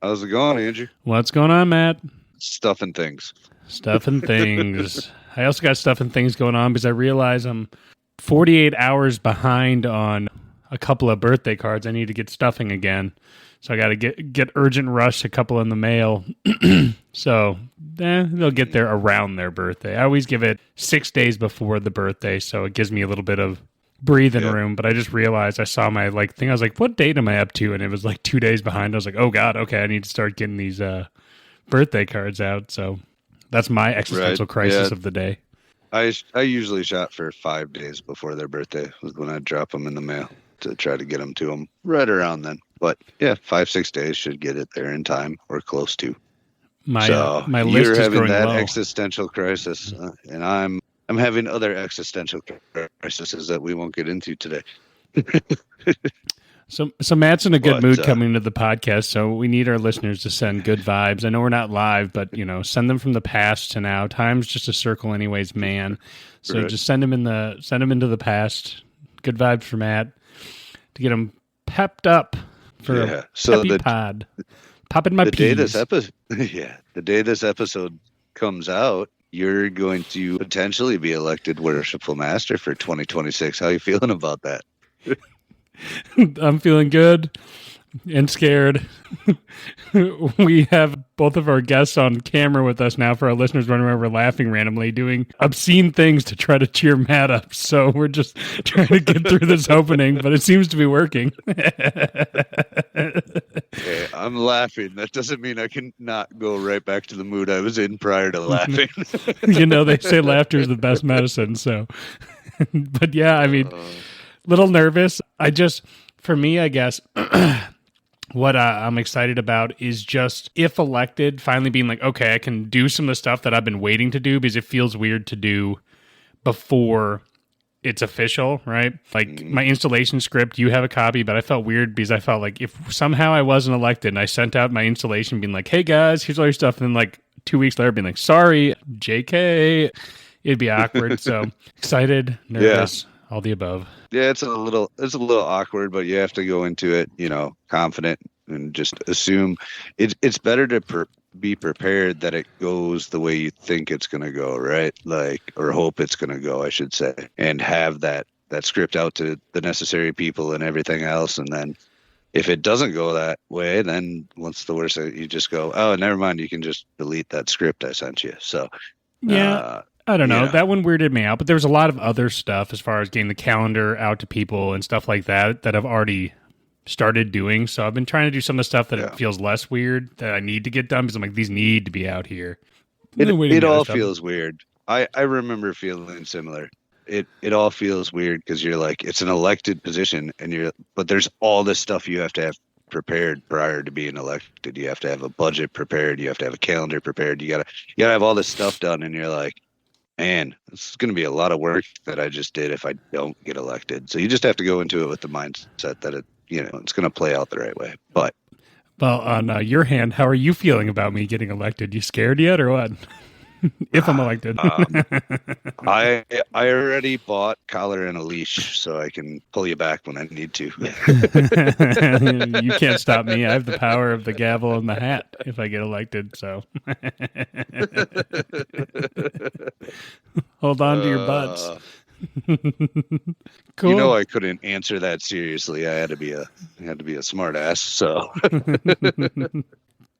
How's it going, Andrew? What's going on, Matt? Stuff and things. Stuff and things. I also got stuff and things going on because I realize I'm 48 hours behind on a couple of birthday cards. I need to get stuffing again. So I got to get urgent rush a couple in the mail. So they'll get there around their birthday. I always give it 6 days before the birthday, so it gives me a little bit of breathing room. But I just realized I saw my thing. I was like, what date am I up to? And it was 2 days behind. I was like, oh God, okay, I need to start getting these birthday cards out. So that's my existential crisis of the day. I usually shot for 5 days before their birthday was when I drop them in the mail to try to get them to them right around then. But yeah, 5-6 days should get it there in time or close to. My list is having growing that low. Existential crisis, and I'm having other existential crises that we won't get into today. So Matt's in a good mood coming into the podcast, so we need our listeners to send good vibes. I know we're not live, but send them from the past to now. Time's just a circle anyways, man. So just send them into the past. Good vibes for Matt to get him pepped up for a peppy pod. Popping my peas. The day this episode comes out, you're going to potentially be elected Worshipful Master for 2026. How are you feeling about that? I'm feeling good and scared. We have both of our guests on camera with us now for our listeners running over laughing randomly, doing obscene things to try to cheer Matt up. So we're just trying to get through this opening, but it seems to be working. Hey, I'm laughing. That doesn't mean I can not go right back to the mood I was in prior to laughing. They say laughter is the best medicine. So, but yeah, I mean, little nervous. For me, I guess, what I'm excited about is just, if elected, finally being like, okay, I can do some of the stuff that I've been waiting to do because it feels weird to do before it's official, right? Like my installation script, you have a copy, but I felt weird because I felt like if somehow I wasn't elected and I sent out my installation being like, hey guys, here's all your stuff, and then 2 weeks later being like, sorry, JK, it'd be awkward. So excited, nervous. Yeah. All the above. Yeah, it's a little awkward, but you have to go into it, confident and just assume it's better to be prepared that it goes the way you think it's going to go, right? Or hope it's going to go, I should say, and have that script out to the necessary people and everything else. And then if it doesn't go that way, then what's the worst? You just go, oh, never mind. You can just delete that script I sent you. So, yeah. I don't know. That one weirded me out, but there was a lot of other stuff as far as getting the calendar out to people and stuff like that I've already started doing. So I've been trying to do some of the stuff that it feels less weird that I need to get done because I'm like, these need to be out here. It all feels weird. I remember feeling similar. It all feels weird because you're like, it's an elected position but there's all this stuff you have to have prepared prior to being elected. You have to have a budget prepared. You have to have a calendar prepared. You gotta have all this stuff done. And you're like, man, this is going to be a lot of work that I just did if I don't get elected. So you just have to go into it with the mindset that it's going to play out the right way. But well, on your hand, how are you feeling about me getting elected? You scared yet, or what? If I'm elected, I already bought collar and a leash, so I can pull you back when I need to. You can't stop me. I have the power of the gavel and the hat if I get elected. So hold on to your butts. Cool. I couldn't answer that seriously. I had to be a smart ass. So.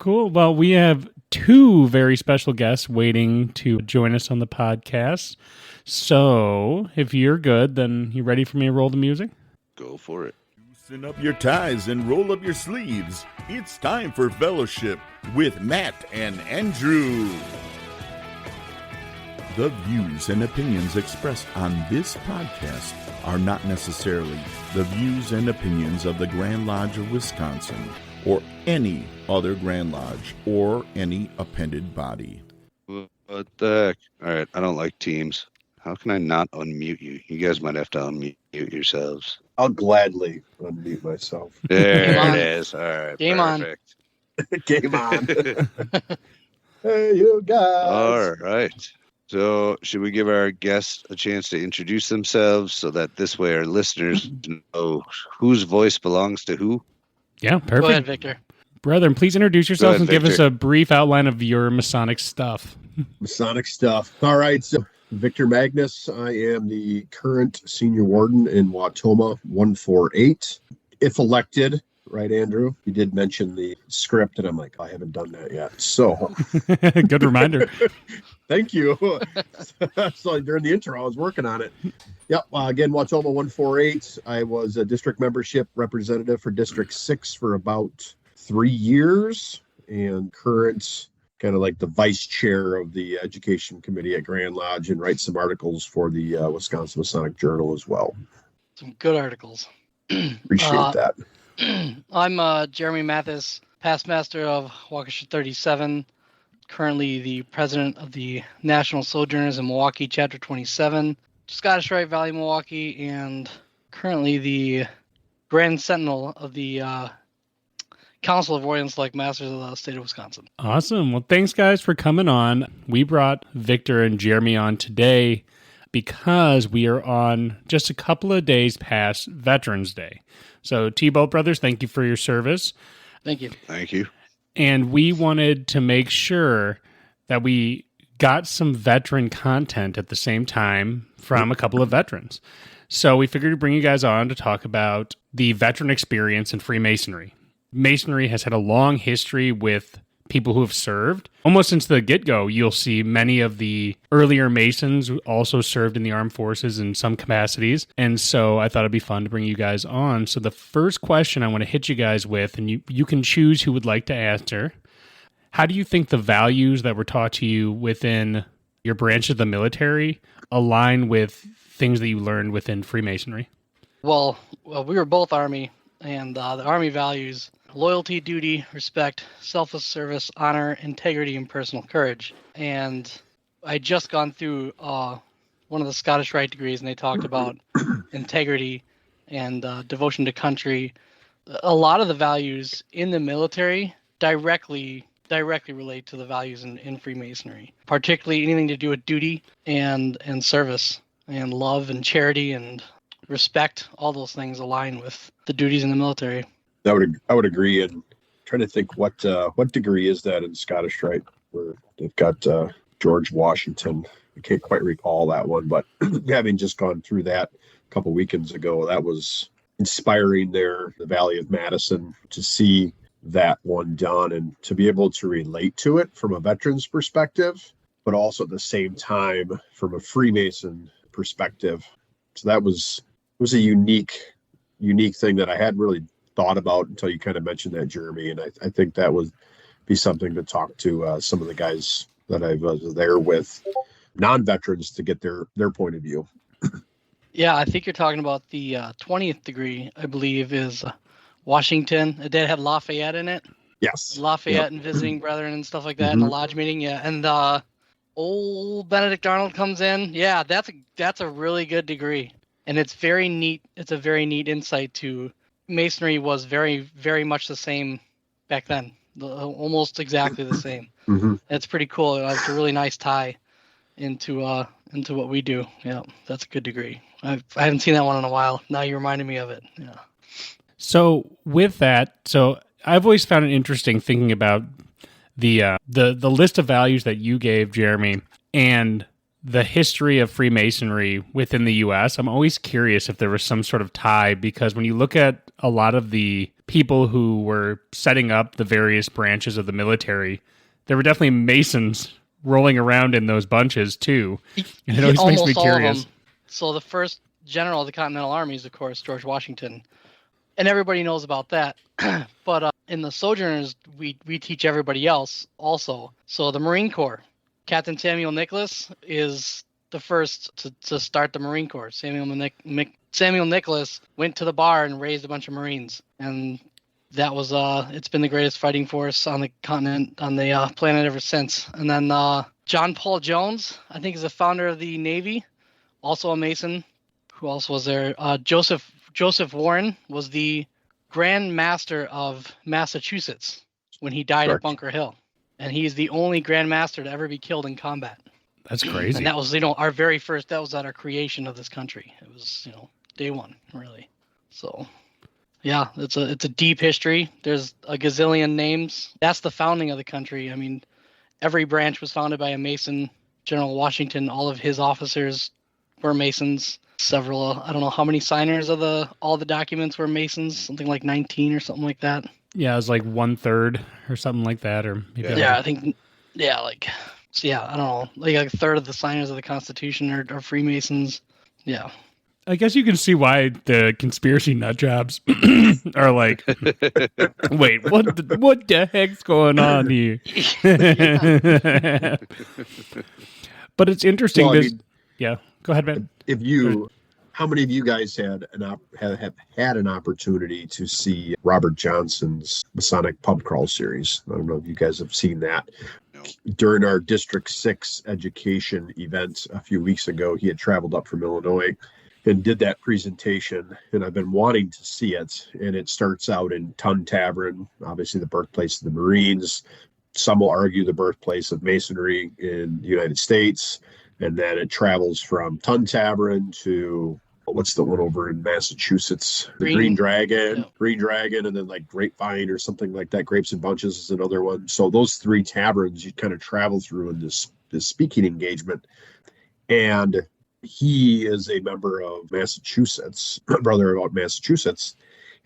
Cool. Well, we have two very special guests waiting to join us on the podcast. So, if you're good, then you ready for me to roll the music? Go for it. Loosen up your ties and roll up your sleeves. It's time for Fellowship with Matt and Andrew. The views and opinions expressed on this podcast are not necessarily the views and opinions of the Grand Lodge of Wisconsin or any other Grand Lodge or any appended body. What the heck? All right, I don't like teams. How can I not unmute you? You guys might have to unmute yourselves. I'll gladly unmute myself. There it is. All right, Game perfect. Game on. Hey, you guys. All right. So should we give our guests a chance to introduce themselves so that this way our listeners know whose voice belongs to who? Yeah, perfect. Go ahead, Victor. Brethren, please introduce yourselves ahead, and give us Victor. a brief outline of your Masonic stuff. Masonic stuff. All right. So, Victor Magnus. I am the current senior warden in Wautoma 148. If elected, right, Andrew? You did mention the script, and I'm like, I haven't done that yet. So, Good reminder. thank you. So, during the intro, I was working on it. Yep. Again, Wautoma 148. I was a district membership representative for District 6 for about 3 years, and current kind of like the vice chair of the education committee at Grand Lodge, and write some articles for the Wisconsin Masonic Journal as well. Some good articles. Appreciate that. I'm Jeremy Mathis, past master of Waukesha 37, currently the president of the National Sojourners in Milwaukee, Chapter 27, Scottish Rite Valley, Milwaukee, and currently the Grand Sentinel of the Council of Royal and Select Masters of the state of Wisconsin. Awesome. Well, thanks, guys, for coming on. We brought Victor and Jeremy on today because we are on just a couple of days past Veterans Day. So, T-Bolt Brothers, thank you for your service. Thank you. Thank you. And we wanted to make sure that we got some veteran content at the same time from a couple of veterans. So we figured to bring you guys on to talk about the veteran experience in Freemasonry. Masonry has had a long history with people who have served. Almost since the get-go, you'll see many of the earlier Masons also served in the armed forces in some capacities. And so I thought it'd be fun to bring you guys on. So the first question I want to hit you guys with, and you can choose who would like to answer. How do you think the values that were taught to you within your branch of the military align with things that you learned within Freemasonry? Well, we were both Army, and the Army values loyalty, duty, respect, selfless service, honor, integrity, and personal courage. And I just gone through one of the Scottish Rite degrees, and they talked about integrity and devotion to country. A lot of the values in the military directly relate to the values in Freemasonry, particularly anything to do with duty and service and love and charity and respect. All those things align with the duties in the military. I would agree. And trying to think what degree is that in Scottish Rite, where they've got George Washington. I can't quite recall that one, but having just gone through that a couple weekends ago, that was inspiring there, the Valley of Madison, to see that one done and to be able to relate to it from a veteran's perspective, but also at the same time from a Freemason perspective. So that was a unique thing that I hadn't really thought about until you kind of mentioned that, Jeremy. And I think that would be something to talk to some of the guys that I was there with, non-veterans, to get their point of view. Yeah, I think you're talking about the 20th degree, I believe, is Washington. It did have Lafayette in it. Yes. Lafayette and visiting brethren and stuff like that in a lodge meeting. Yeah. And old Benedict Arnold comes in. Yeah, that's a really good degree. And it's very neat. It's a very neat insight to Masonry was very, very much the same back then. Almost exactly the same. It's pretty cool. It's a really nice tie into what we do. Yeah, that's a good degree. I haven't seen that one in a while. Now you reminded me of it. Yeah. So with that, I've always found it interesting thinking about the list of values that you gave, Jeremy, and the history of Freemasonry within the U.S. I'm always curious if there was some sort of tie, because when you look at a lot of the people who were setting up the various branches of the military, there were definitely Masons rolling around in those bunches too. And it always makes me curious. So the first general of the Continental Army is, of course, George Washington. And everybody knows about that. But in the Sojourners, we teach everybody else also. So the Marine Corps, Captain Samuel Nicholas is the first to start the Marine Corps. Samuel Nicholas went to the bar and raised a bunch of Marines. And that was, it's been the greatest fighting force on the continent, on the planet ever since. And then John Paul Jones, I think, is the founder of the Navy, also a Mason, who also was there. Joseph Warren was the Grand Master of Massachusetts when he died at Bunker Hill. And he's the only Grand Master to ever be killed in combat. That's crazy. And that was, our very first, that was at our creation of this country. It was, day one, really. So Yeah, it's a deep history. There's a gazillion names. That's the founding of the country. I mean, every branch was founded by a Mason. General Washington, all of his officers were Masons. Several, I don't know how many signers of all the documents were Masons, something like 19 or something like that. Yeah, it was like 1/3 or something like that, or maybe I think, I don't know, like a third of the signers of the Constitution are Freemasons. Yeah. I guess you can see why the conspiracy nut jobs are like, wait, what the heck's going on here? But it's interesting. Well, I mean, yeah, go ahead, man. How many of you guys have had an opportunity to see Robert Johnson's Masonic pub crawl series? I don't know if you guys have seen that. No. During our District 6 education event a few weeks ago, he had traveled up from Illinois and did that presentation, and I've been wanting to see it. And it starts out in Tun Tavern, obviously the birthplace of the Marines. Some will argue the birthplace of Masonry in the United States. And then it travels from Tun Tavern to, what's the one over in Massachusetts? The Green Dragon. Yeah. Green Dragon, and then like Grapevine or something like that. Grapes and Bunches is another one. So those 3 taverns you kind of travel through in this speaking engagement. And he is a member of Massachusetts, brother of Massachusetts,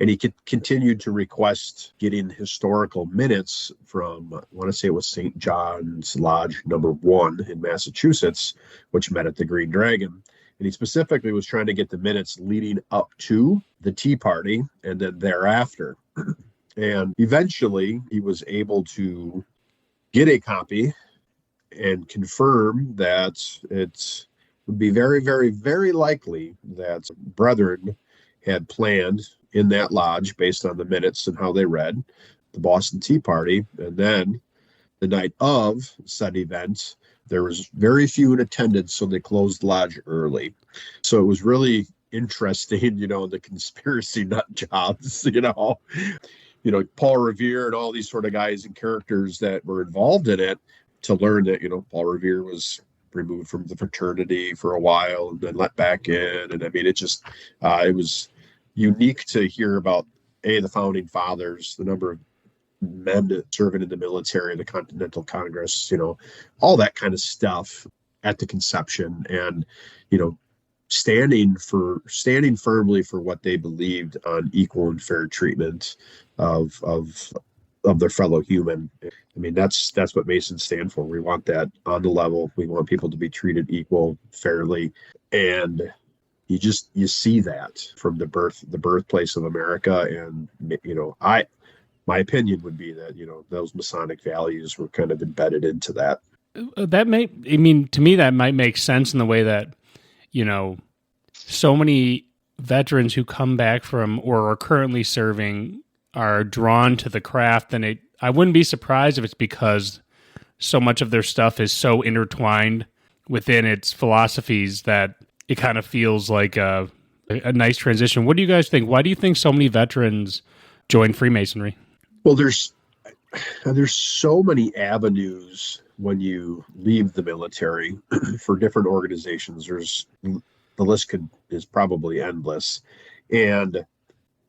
and he continued to request getting historical minutes from, I want to say it was St. John's Lodge number 1 in Massachusetts, which met at the Green Dragon. And he specifically was trying to get the minutes leading up to the Tea Party and then thereafter. And eventually he was able to get a copy and confirm that it would be very, very, very likely that brethren had planned in that lodge based on the minutes and how they read the Boston Tea Party. And then the night of said event, there was very few in attendance, so they closed the lodge early. So it was really interesting, the conspiracy nut jobs, Paul Revere and all these sort of guys and characters that were involved in it, to learn that, Paul Revere was removed from the fraternity for a while and then let back in. And I mean, it was unique to hear about the founding fathers, the number of men serving in the military, the Continental Congress, all that kind of stuff at the conception, and standing firmly for what they believed on equal and fair treatment of their fellow human. I mean, that's what Masons stand for. We want that on the level. We want people to be treated equal, fairly, and you see that from the birthplace of America. And my opinion would be that those Masonic values were kind of embedded into that. To me that might make sense in the way that so many veterans who come back from or are currently serving are drawn to the craft, and I wouldn't be surprised if it's because so much of their stuff is so intertwined within its philosophies that it kind of feels like a nice transition. What do you guys think? Why do you think so many veterans join Freemasonry? Well, there's so many avenues when you leave the military for different organizations. The list is probably endless. And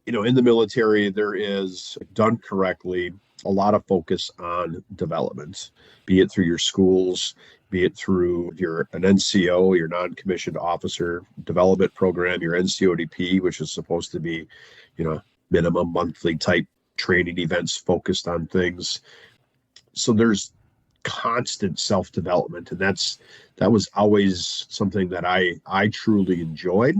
in the military, there is, done correctly, a lot of focus on development, be it through your schools, be it through an NCO, your non-commissioned officer development program, your NCODP, which is supposed to be, minimum monthly type training events focused on things. So there's constant self-development, and that was always something that I truly enjoyed.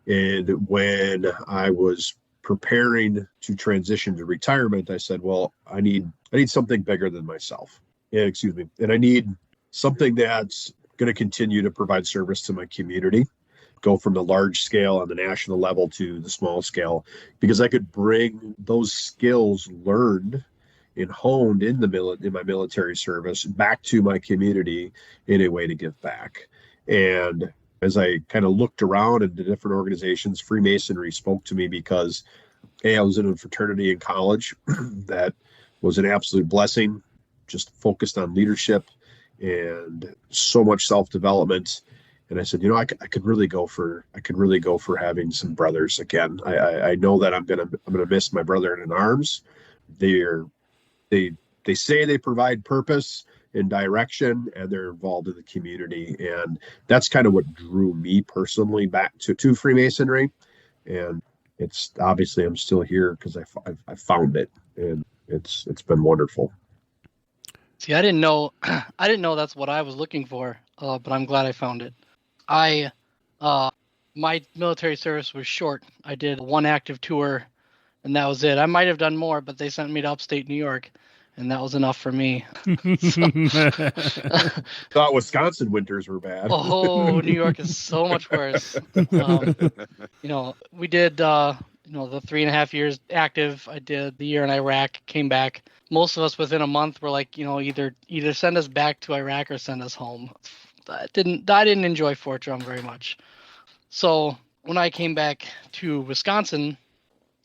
And when I was preparing to transition to retirement, I said, well, I need something bigger than myself. And I need something that's going to continue to provide service to my community, go from the large scale on the national level to the small scale, because I could bring those skills learned and honed in my military service back to my community in a way to give back. And as I kind of looked around at the different organizations, Freemasonry spoke to me because I was in a fraternity in college that was an absolute blessing, just focused on leadership and so much self-development. And I said, I could really go for having some brothers again. I know that I'm gonna miss my brother in arms. They're they they say they provide purpose and direction, and they're involved in the community, and that's kind of what drew me personally back to Freemasonry. And it's obviously I'm still here because I found it, and it's been wonderful. See, I didn't know that's what I was looking for, but I'm glad I found it. My military service was short. I did one active tour, and that was it. I might have done more, but they sent me to upstate New York, and that was enough for me. Thought Wisconsin winters were bad. Oh, New York is so much worse. We did the 3.5 years active. I did the year in Iraq, came back. Most of us within a month were like, either send us back to Iraq or send us home. I didn't enjoy Fort Drum very much. So when I came back to Wisconsin,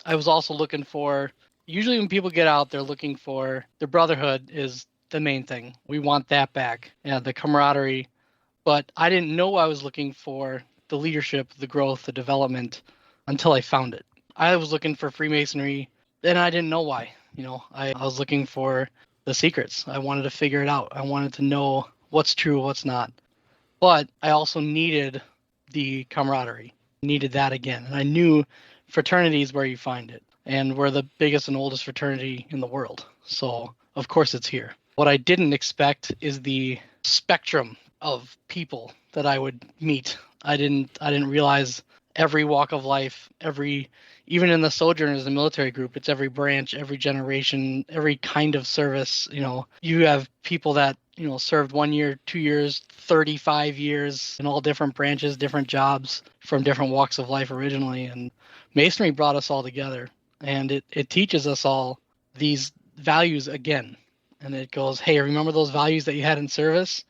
I was also looking for, usually when people get out, they're looking for, the brotherhood is the main thing. We want that back. Yeah, the camaraderie. But I didn't know I was looking for the leadership, the growth, the development until I found it. I was looking for Freemasonry, and I didn't know why. I was looking for the secrets. I wanted to figure it out. I wanted to know what's true, what's not. But I also needed the camaraderie. Needed that again. And I knew fraternity is where you find it. And we're the biggest and oldest fraternity in the world. So, of course, it's here. What I didn't expect is the spectrum of people that I would meet. I didn't realize every walk of life, even in the Sojourners, the military group, it's every branch, every generation, every kind of service. You have people that, served 1 year, 2 years, 35 years in all different branches, different jobs from different walks of life originally. And Masonry brought us all together, and it teaches us all these values again. And it goes, hey, remember those values that you had in service?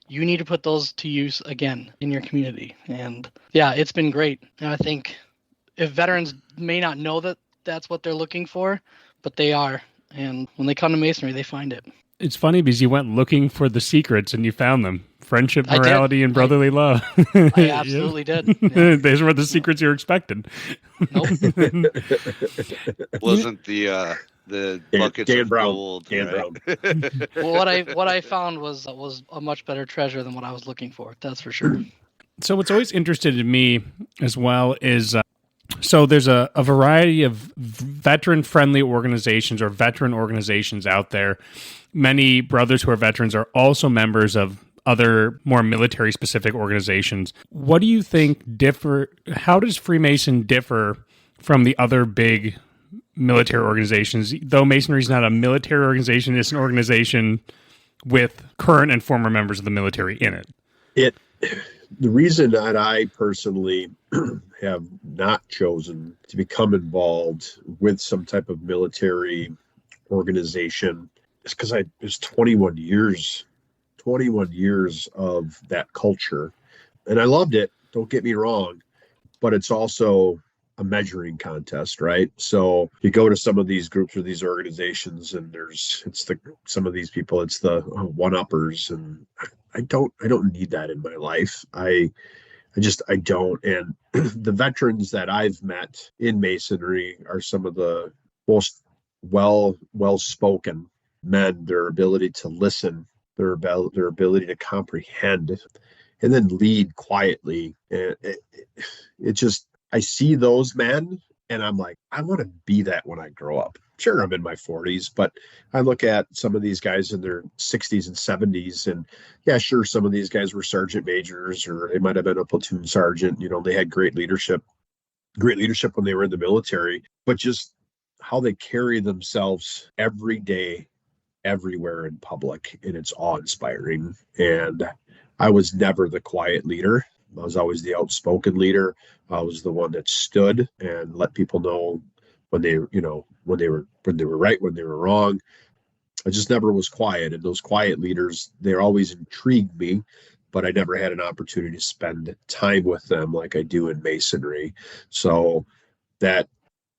You need to put those to use again in your community. And yeah, it's been great. And I think if veterans may not know that that's what they're looking for, but they are. And when they come to Masonry, they find it. It's funny because you went looking for the secrets and you found them. Friendship, morality, and brotherly love. I absolutely did. Yeah. Those were the secrets you were expecting. Nope. Wasn't the buckets Dan of Brown. gold, Dan right? Brown. Well, what I found was a much better treasure than what I was looking for. That's for sure. So what's always interested in me as well is, so there's a variety of veteran-friendly organizations or veteran organizations out there. Many brothers who are veterans are also members of other more military-specific organizations. What do you think how does Freemason differ from the other big military organizations? Though Masonry is not a military organization, it's an organization with current and former members of the military in it. The reason that I personally have not chosen to become involved with some type of military organization is because it was 21 years of that culture. And I loved it, don't get me wrong, but it's also a measuring contest, right? So you go to some of these groups or these organizations, and some of these people, it's the one-uppers, and I don't need that in my life. I don't. And the veterans that I've met in Masonry are some of the most well-spoken men. Their ability to listen, their ability to comprehend, and then lead quietly. And it just, I see those men and I'm like, I want to be that when I grow up. Sure, I'm in my 40s, but I look at some of these guys in their 60s and 70s, and yeah, sure, some of these guys were sergeant majors, or they might have been a platoon sergeant. They had great leadership when they were in the military, but just how they carry themselves every day, everywhere in public, and it's awe-inspiring. And I was never the quiet leader. I was always the outspoken leader. I was the one that stood and let people know when they were right, when they were wrong. I just never was quiet. And those quiet leaders, they always intrigued me, but I never had an opportunity to spend time with them like I do in Masonry. So that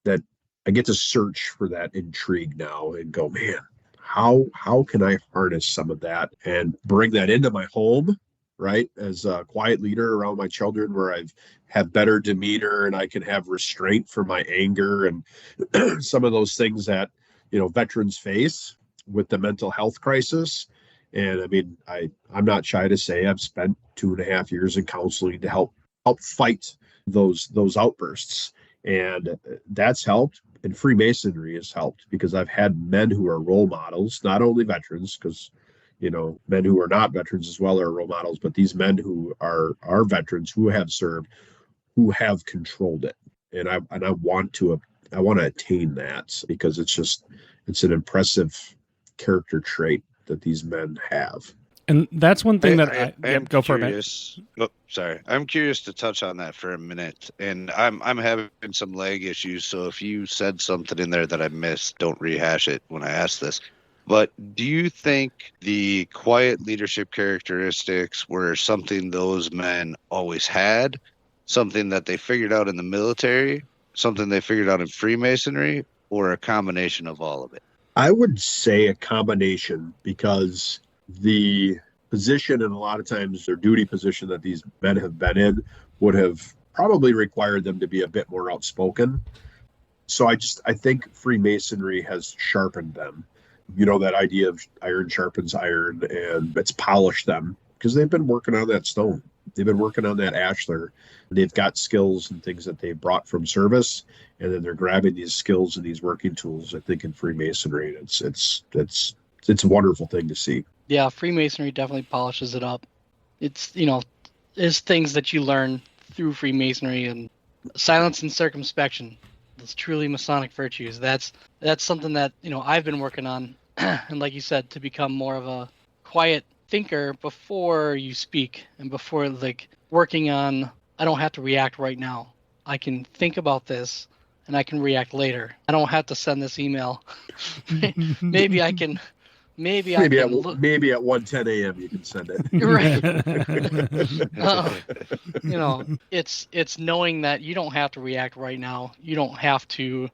I get to search for that intrigue now and go, man, how can I harness some of that and bring that into my home, right? As a quiet leader around my children, where I've have better demeanor and I can have restraint for my anger and some of those things that, veterans face with the mental health crisis. And I mean, I'm not shy to say I've spent 2.5 years in counseling to help fight those outbursts. And that's helped. And Freemasonry has helped because I've had men who are role models, not only veterans, because men who are not veterans as well are role models, but these men who are veterans who have served, who have controlled it. And I want to attain that because it's an impressive character trait that these men have. And that's one thing that I am go curious. For a minute. Oh, sorry. I'm curious to touch on that for a minute. And I'm having some lag issues. So if you said something in there that I missed, don't rehash it when I ask this. But do you think the quiet leadership characteristics were something those men always had, something that they figured out in the military, something they figured out in Freemasonry, or a combination of all of it? I would say a combination, because the position and a lot of times their duty position that these men have been in would have probably required them to be a bit more outspoken. So I think Freemasonry has sharpened them. That idea of iron sharpens iron, and it's polished them because they've been working on that stone. They've been working on that ashlar. They've got skills and things that they brought from service, and then they're grabbing these skills and these working tools, I think, in Freemasonry. It's a wonderful thing to see. Yeah, Freemasonry definitely polishes it up. It's, it's things that you learn through Freemasonry, and silence and circumspection. Those truly Masonic virtues. That's something that, I've been working on. And like you said, to become more of a quiet thinker before you speak, and before working on, I don't have to react right now. I can think about this and I can react later. I don't have to send this email. Maybe I can. Maybe at 1:10 a.m. you can send it. Right. It's knowing that you don't have to react right now. You don't have to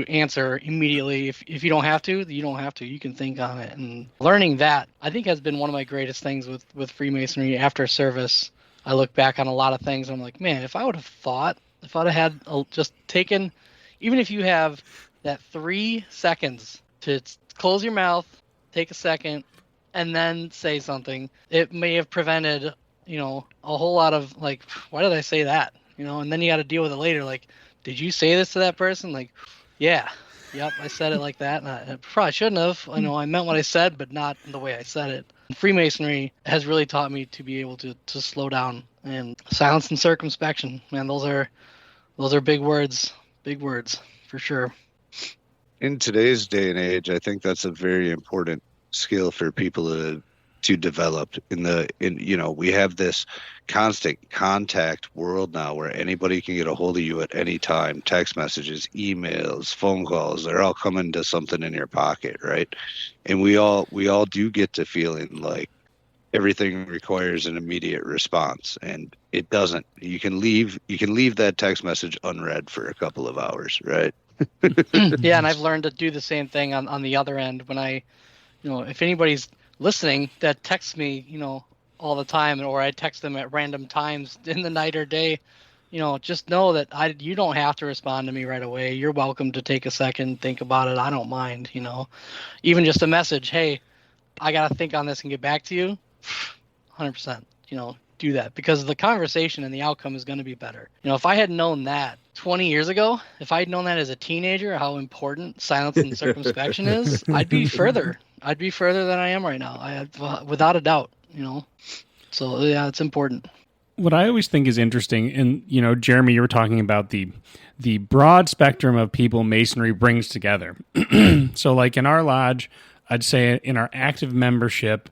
answer immediately. If you don't have to, you don't have to. You can think on it. And learning that, I think, has been one of my greatest things with Freemasonry. After service, I look back on a lot of things. And I'm like, man, if I would have had just taken, even if you have that 3 seconds to close your mouth, take a second, and then say something, it may have prevented, a whole lot of why did I say that? And then you got to deal with it later. Did you say this to that person? Yeah, yep, I said it like that. And I probably shouldn't have. I meant what I said, but not the way I said it. Freemasonry has really taught me to be able to slow down, and silence and circumspection. Man, those are big words for sure. In today's day and age, I think that's a very important skill for people to develop. We have this constant contact world now where anybody can get a hold of you at any time. Text messages, emails, phone calls, they're all coming to something in your pocket, right? And we all do get to feeling like everything requires an immediate response, and it doesn't. You can leave that text message unread for a couple of hours, right? Yeah, and I've learned to do the same thing on the other end. When I, if anybody's listening that texts me, all the time, or I text them at random times in the night or day, just know that you don't have to respond to me right away. You're welcome to take a second, think about it. I don't mind, even just a message. Hey, I got to think on this and get back to you. 100%, do that, because the conversation and the outcome is going to be better. If I had known that 20 years ago, if I had known that as a teenager, how important silence and circumspection is, I'd be further than I am right now. Without a doubt, so yeah, it's important. What I always think is interesting, and Jeremy, you were talking about the broad spectrum of people Masonry brings together. So in our lodge, I'd say in our active membership,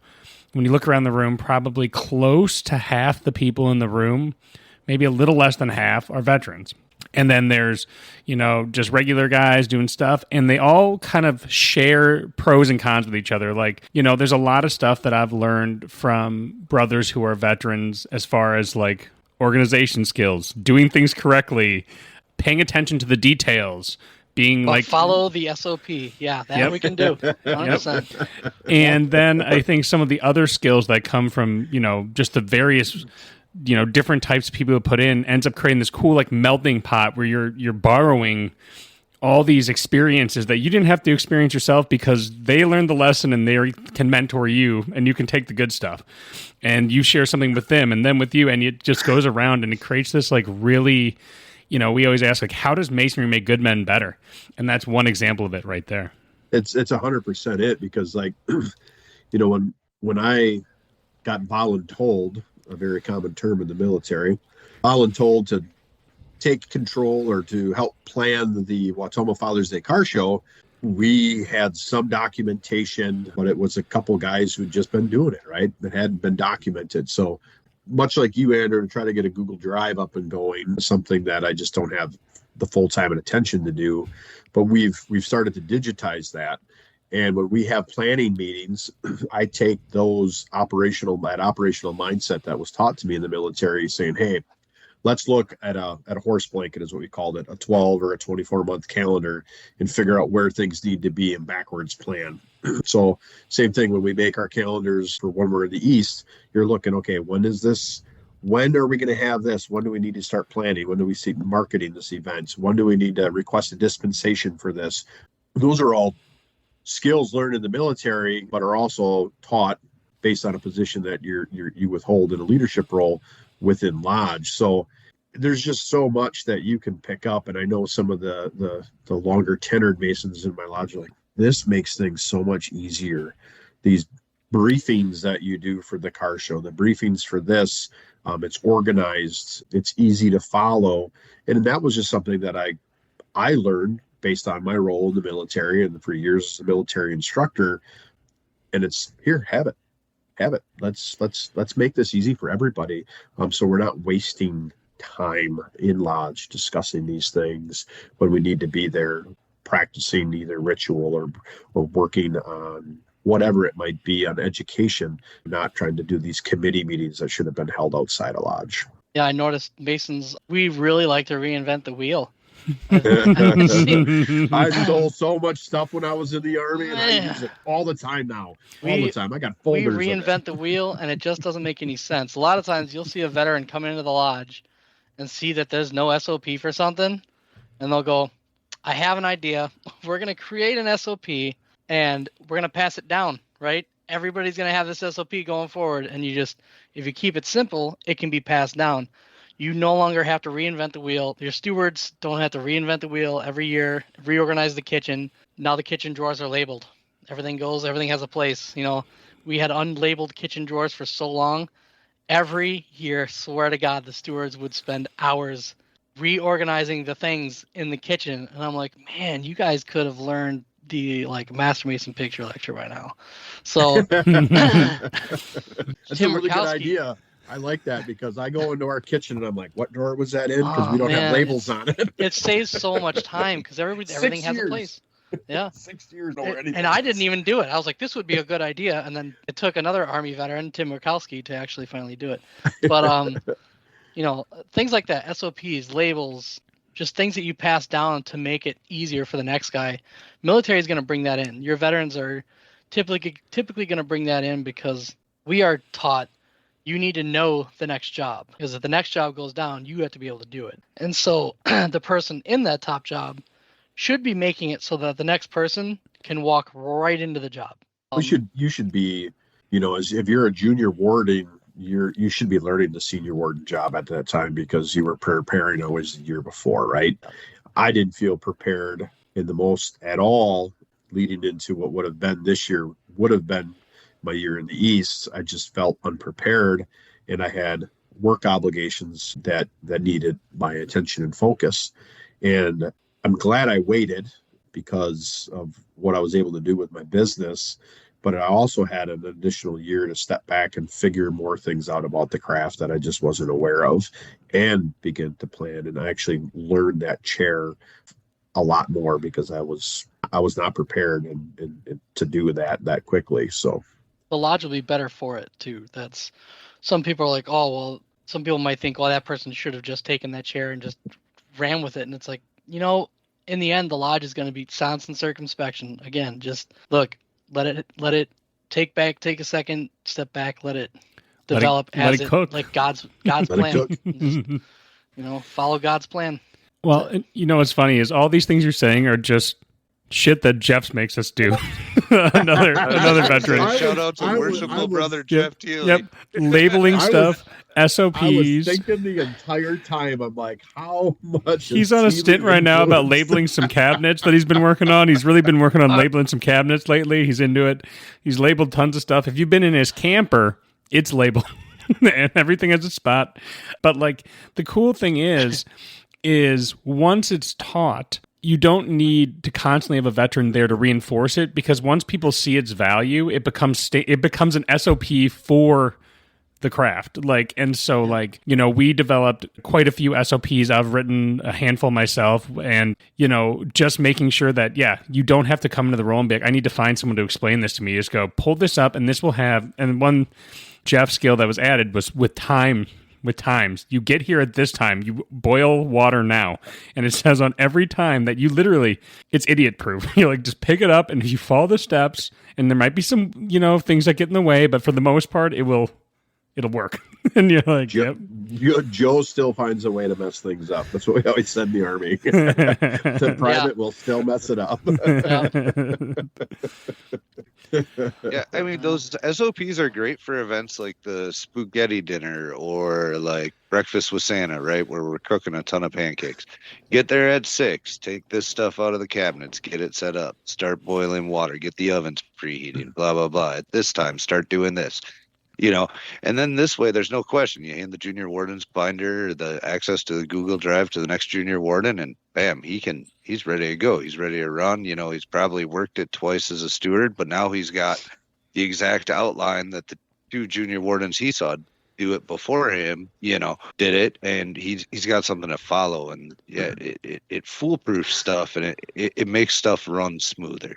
when you look around the room, probably close to half the people in the room, maybe a little less than half, are veterans. And then there's, just regular guys doing stuff, and they all kind of share pros and cons with each other. There's a lot of stuff that I've learned from brothers who are veterans as far as organization skills, doing things correctly, paying attention to the details, being But like follow the SOP. Yeah, that we can do. 100%. And then I think some of the other skills that come from, just the various, different types of people who put in ends up creating this cool like melting pot where you're borrowing all these experiences that you didn't have to experience yourself because they learned the lesson and they can mentor you and you can take the good stuff and you share something with them and then with you, and it just goes around and it creates this like really, we always ask like, how does Masonry make good men better? And that's one example of it right there. It's 100% it, because like, when I got voluntold, a very common term in the military, voluntold to take control or to help plan the Wautoma Father's Day car show, we had some documentation, but it was a couple guys who'd just been doing it, right? That hadn't been documented. So much like you, Andrew, to try to get a Google Drive up and going, something that I just don't have the full time and attention to do. But we've started to digitize that. And when we have planning meetings, I take that operational mindset that was taught to me in the military, saying, hey, let's look at a horse blanket, is what we called it, a 12 or a 24-month calendar, and figure out where things need to be and backwards plan. So same thing when we make our calendars for when we're in the East, you're looking, okay, when are we going to have this? When do we need to start planning? When do we see marketing this event? When do we need to request a dispensation for this? Those are all skills learned in the military, but are also taught based on a position that you withhold in a leadership role within Lodge. So there's just so much that you can pick up. And I know some of the longer tenured Masons in my Lodge are like, this makes things so much easier. These briefings that you do for the car show, the briefings for this, it's organized, it's easy to follow. And that was just something that I learned based on my role in the military and for years as a military instructor. And it's here, have it. Let's make this easy for everybody. So we're not wasting time in Lodge discussing these things when we need to be there practicing either ritual or working on whatever it might be on education, not trying to do these committee meetings that should have been held outside of Lodge. Yeah, I noticed Masons, we really like to reinvent the wheel. I stole so much stuff when I was in the Army, and I use it all the time now. All the time. I got folders. We reinvent the wheel, and it just doesn't make any sense. A lot of times you'll see a veteran come into the Lodge and see that there's no SOP for something, and they'll go, I have an idea. We're going to create an SOP, and we're going to pass it down, right? Everybody's going to have this SOP going forward, and if you keep it simple, it can be passed down. You no longer have to reinvent the wheel. Your stewards don't have to reinvent the wheel every year, reorganize the kitchen. Now the kitchen drawers are labeled. Everything has a place. We had unlabeled kitchen drawers for so long. Every year, swear to God, the stewards would spend hours reorganizing the things in the kitchen. And I'm like, man, you guys could have learned the Master Mason picture lecture by now. So that's a really good idea. I like that, because I go into our kitchen and I'm like, what drawer was that in? Because we don't have labels on it. It saves so much time because everything has a place. Yeah. 6 years already. And I didn't even do it. I was like, this would be a good idea. And then it took another Army veteran, Tim Murkowski, to actually finally do it. But, things like that, SOPs, labels, just things that you pass down to make it easier for the next guy. Military is going to bring that in. Your veterans are typically going to bring that in because we are taught you need to know the next job, because if the next job goes down, you have to be able to do it. And so the person in that top job should be making it so that the next person can walk right into the job. You should be, if you're a junior warding, you should be learning the senior warden job at that time, because you were preparing always the year before, right? I didn't feel prepared in the most at all leading into what would have been this year, would have been my year in the East. I just felt unprepared, and I had work obligations that needed my attention and focus. And I'm glad I waited because of what I was able to do with my business. But I also had an additional year to step back and figure more things out about the craft that I just wasn't aware of, and begin to plan. And I actually learned that chair a lot more because I was not prepared and to do that quickly. So the Lodge will be better for it too. That's, some people are like, oh, well, some people might think, well, that person should have just taken that chair and just ran with it. And it's like, in the end, the lodge is going to be silence and circumspection. Again, just look, let it take a second, step back, let it develop as it cook. like God's plan. Just, follow God's plan. Well, what's funny is all these things you're saying are just shit that Jeff makes us do. another veteran. Shout out to Worshipful Brother Jeff Teal. Yep, labeling stuff, SOPs. I was thinking the entire time, I'm like, how much? He's on a stint right now about labeling some cabinets that he's been working on. He's really been working on labeling some cabinets lately. He's into it. He's labeled tons of stuff. If you've been in his camper, it's labeled. And everything has a spot. But like the cool thing is once it's taught, you don't need to constantly have a veteran there to reinforce it, because once people see its value, it becomes an SOP for the craft. We developed quite a few SOPs. I've written a handful myself, and just making sure that you don't have to come into the role and be like, I need to find someone to explain this to me. You just go pull this up, and this will have. And one Jeff skill that was added was with times. You get here at this time, you boil water now. And it says on every time that you literally, it's idiot proof. You like just pick it up, and if you follow the steps, and there might be some, things that get in the way, but for the most part, it'll work. And you're like, Joe still finds a way to mess things up. That's what we always said in the Army. The private will still mess it up. Yeah, I mean, those SOPs are great for events like the spaghetti dinner or like breakfast with Santa, right? Where we're cooking a ton of pancakes. Get there at 6, take this stuff out of the cabinets, get it set up, start boiling water, get the ovens preheating, blah, blah, blah. At this time, start doing this. And then this way, there's no question. You hand the junior warden's binder, the access to the Google Drive to the next junior warden, and bam, he's ready to go. He's ready to run. He's probably worked it twice as a steward, but now he's got the exact outline that the 2 junior wardens he saw do it before him, did it, and he's got something to follow. And it foolproof stuff, and it makes stuff run smoother.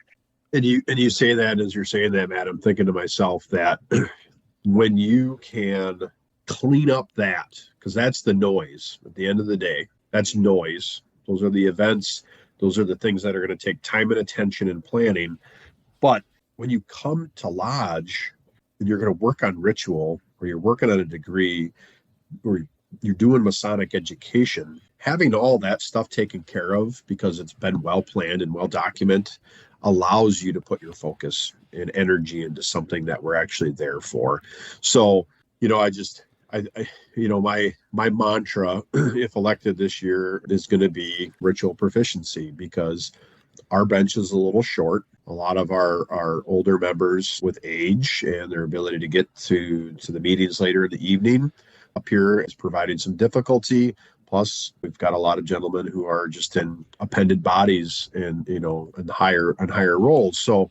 And you say that as you're saying that, Matt, I'm thinking to myself that when you can clean up that, because that's the noise at the end of the day, that's noise. Those are the events. Those are the things that are going to take time and attention and planning. But when you come to lodge and you're going to work on ritual, or you're working on a degree, or you're doing Masonic education, having all that stuff taken care of because it's been well planned and well documented allows you to put your focus and energy into something that we're actually there for. So, my mantra, if elected this year, is going to be ritual proficiency, because our bench is a little short. A lot of our older members with age and their ability to get to the meetings later in the evening up here is providing some difficulty. Plus, we've got a lot of gentlemen who are just in appended bodies and in higher roles. So,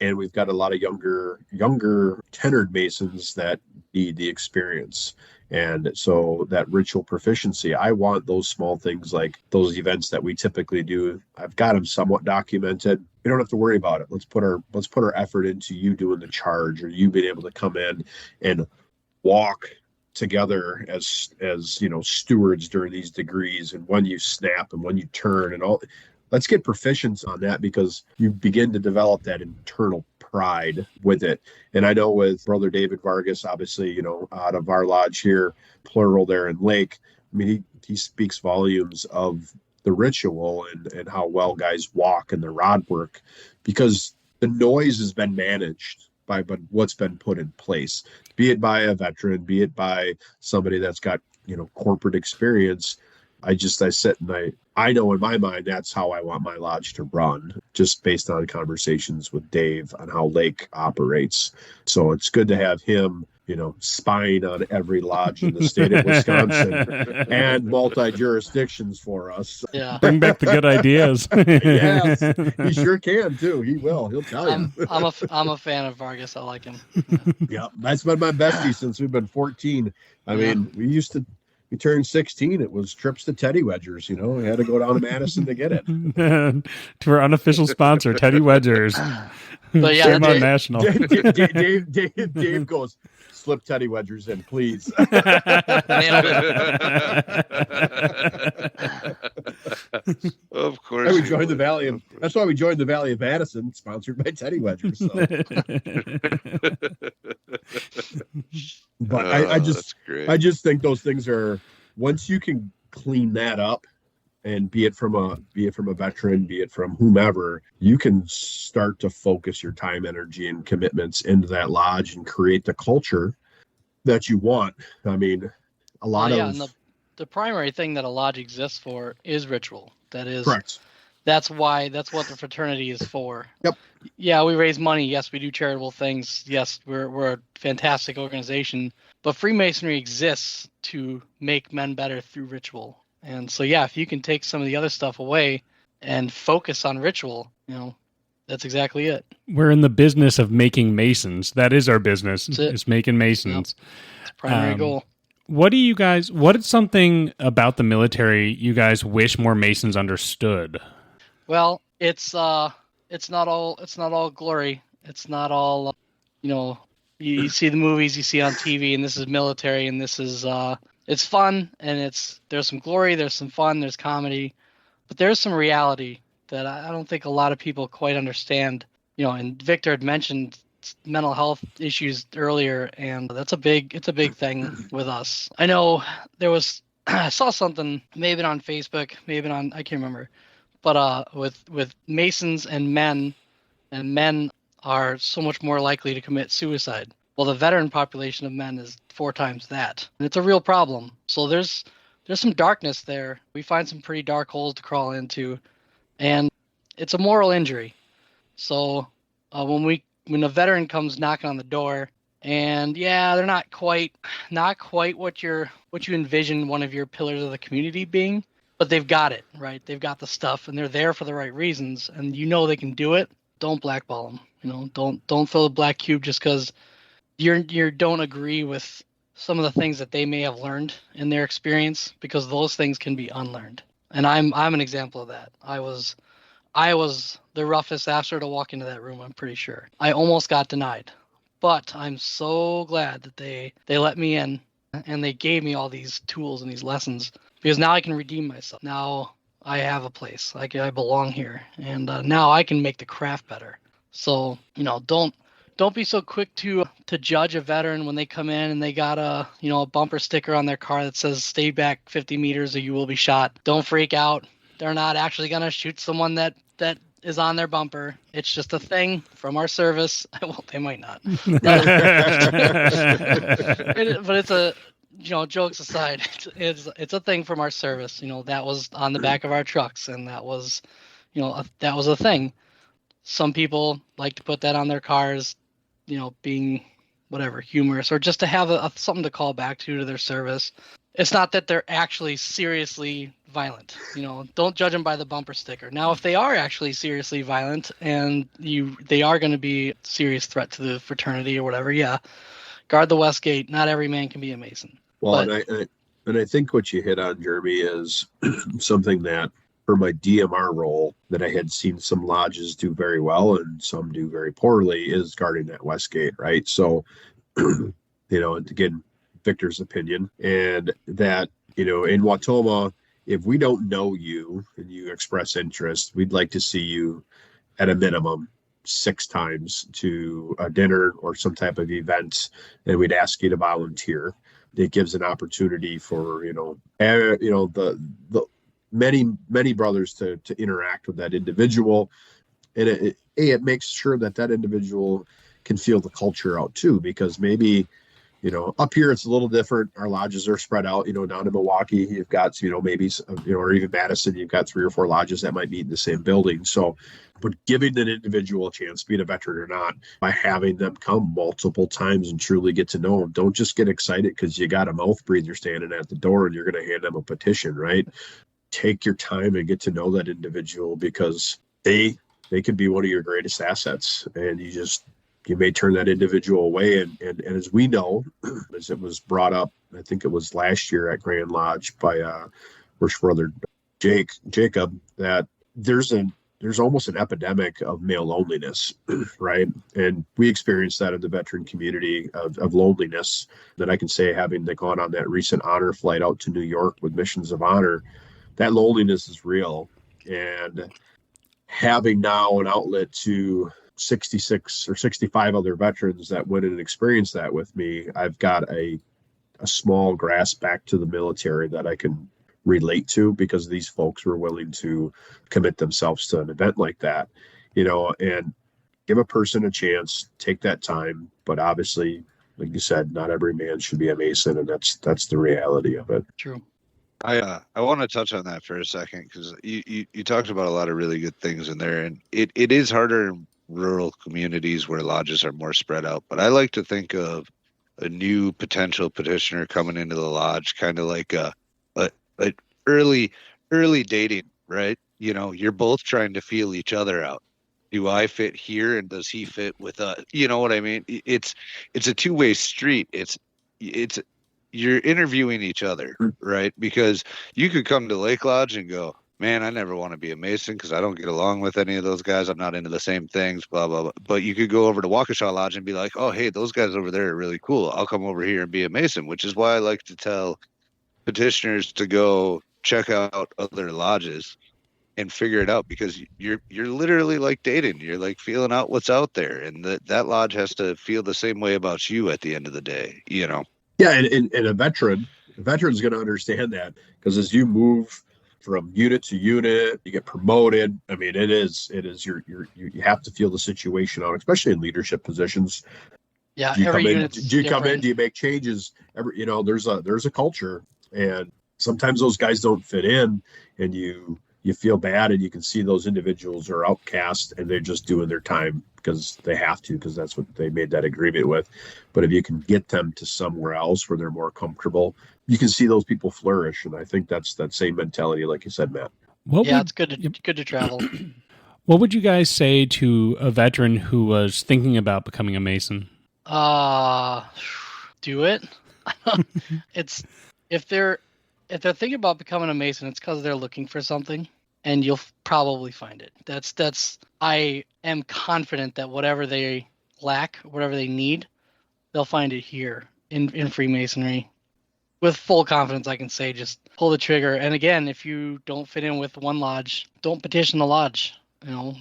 and we've got a lot of younger tenured Masons that need the experience. And so that ritual proficiency, I want those small things like those events that we typically do. I've got them somewhat documented. We don't have to worry about it. Let's put our effort into you doing the charge, or you being able to come in and walk together as stewards during these degrees, and when you snap and when you turn and all. Let's get proficiency on that, because you begin to develop that internal pride with it. And I know with Brother David Vargas, obviously, out of our lodge here, plural there in Lake, I mean, he speaks volumes of the ritual and how well guys walk and the rod work, because the noise has been managed by what's been put in place, be it by a veteran, be it by somebody that's got, corporate experience. I sit and I know in my mind, that's how I want my lodge to run, just based on conversations with Dave on how Lake operates. So it's good to have him, spying on every lodge in the state of Wisconsin and multi-jurisdictions for us. Yeah. Bring back the good ideas. Yes, he sure can too. He will. He'll tell you. I'm a fan of Vargas. I like him. Yeah, that's been my bestie since we've been 14. I mean, we turned 16. It was trips to Teddy Wedgers. We had to go down to Madison to get it. To our unofficial sponsor, Teddy Wedgers. But yeah, National. Dave goes, slip Teddy Wedgers in, please. Of course. That's why we joined the Valley of Madison, sponsored by Teddy Wedger. So. But I just think those things are, once you can clean that up, and be it from a veteran, be it from whomever, you can start to focus your time, energy, and commitments into that lodge and create the culture that you want. I mean, and the primary thing that a lodge exists for is ritual. That is correct. That's what the fraternity is for. Yep. Yeah, we raise money. Yes, we do charitable things. Yes, we're a fantastic organization. But Freemasonry exists to make men better through ritual. And so, yeah, if you can take some of the other stuff away and focus on ritual, that's exactly it. We're in the business of making Masons. That is our business, is making Masons. Yep. It's a primary goal. What is something about the military you guys wish more Masons understood? Well, it's not all glory. It's not all, you see the movies you see on TV, and this is military, and this is, it's fun, and there's some glory, there's some fun, there's comedy, but there's some reality that I don't think a lot of people quite understand. And Victor had mentioned mental health issues earlier, and it's a big thing with us. I know I saw something, maybe on Facebook, maybe on, I can't remember, but with Masons and men are so much more likely to commit suicide. Well, the veteran population of men is 4 times that. And it's a real problem. So there's some darkness there. We find some pretty dark holes to crawl into, and it's a moral injury. So when a veteran comes knocking on the door, and they're not quite what you envision one of your pillars of the community being, but they've got it, right? They've got the stuff, and they're there for the right reasons, and they can do it. Don't blackball them. Don't fill a black cube just because you don't agree with some of the things that they may have learned in their experience, because those things can be unlearned. And I'm an example of that. I was the roughest asshole to walk into that room, I'm pretty sure. I almost got denied. But I'm so glad that they let me in, and they gave me all these tools and these lessons, because now I can redeem myself. Now I have a place. I belong here, and now I can make the craft better. So, don't be so quick to judge a veteran when they come in and they got a bumper sticker on their car that says "Stay back 50 meters or you will be shot." Don't freak out. They're not actually gonna shoot someone that is on their bumper. It's just a thing from our service. Well, they might not. But it's a jokes aside, it's a thing from our service. That was on the back of our trucks, and that was a thing. Some people like to put that on their cars, being whatever, humorous, or just to have something to call back to their service. It's not that they're actually seriously violent. Don't judge them by the bumper sticker. Now, if they are actually seriously violent and they are going to be a serious threat to the fraternity or whatever, guard the West Gate. Not every man can be a Mason. Well, and I think what you hit on, Jeremy, is something that for my DMR role that I had seen some lodges do very well and some do very poorly is guarding that West Gate, right? So, again, Victor's opinion, and that, in Wautoma, if we don't know you and you express interest, we'd like to see you at a minimum 6 times to a dinner or some type of event, and we'd ask you to volunteer. It gives an opportunity for, the many brothers to interact with that individual. And it makes sure that individual can feel the culture out too, because maybe, up here it's a little different. Our lodges are spread out, down in Milwaukee, you've got, maybe, or even Madison, you've got 3 or 4 lodges that might meet in the same building. So, but giving an individual a chance, be it a veteran or not, by having them come multiple times and truly get to know them. Don't just get excited because you got a mouth breather standing at the door and you're going to hand them a petition, right? Take your time and get to know that individual, because they could be one of your greatest assets, and you may turn that individual away. And as we know, as it was brought up, I think it was last year at Grand Lodge by Worshipful Brother Jacob, that there's almost an epidemic of male loneliness, right? And we experienced that in the veteran community of loneliness, that I can say, having gone on that recent honor flight out to New York with Missions of Honor, that loneliness is real. And having now an outlet to 66 or 65 other veterans that went in and experienced that with me, I've got a small grasp back to the military that I can relate to, because these folks were willing to commit themselves to an event like that, and give a person a chance, take that time. But obviously, like you said, not every man should be a Mason, and that's the reality of it. True. I want to touch on that for a second, because you talked about a lot of really good things in there, and it is harder in rural communities where lodges are more spread out. But I like to think of a new potential petitioner coming into the lodge kind of like a early dating, right? You're both trying to feel each other out. Do I fit here, and does he fit with us? You know what I mean? It's a two-way street. It's you're interviewing each other, right? Because you could come to Lake Lodge and go, man, I never want to be a Mason because I don't get along with any of those guys. I'm not into the same things, blah, blah, blah. But you could go over to Waukesha Lodge and be like, oh, hey, those guys over there are really cool. I'll come over here and be a Mason, which is why I like to tell petitioners to go check out other lodges and figure it out, because you're literally like dating. You're like feeling out what's out there, and that lodge has to feel the same way about you at the end of the day, Yeah, and a veteran's going to understand that, because as you move from unit to unit, you get promoted. I mean, it is you have to feel the situation out, especially in leadership positions. Yeah, do you every unit. Do you come in? Do you make changes? There's a culture, and sometimes those guys don't fit in, and you feel bad, and you can see those individuals are outcast, and they're just doing their time because they have to, because that's what they made that agreement with. But if you can get them to somewhere else where they're more comfortable, you can see those people flourish. And I think that's that same mentality, like you said, Matt. It's good to travel. What would you guys say to a veteran who was thinking about becoming a Mason? Do it. It's if they're thinking about becoming a Mason, it's because they're looking for something, and you'll probably find it. That's I am confident that whatever they lack, whatever they need, they'll find it here in Freemasonry. With full confidence, I can say just pull the trigger. And again, if you don't fit in with one lodge, don't petition the lodge.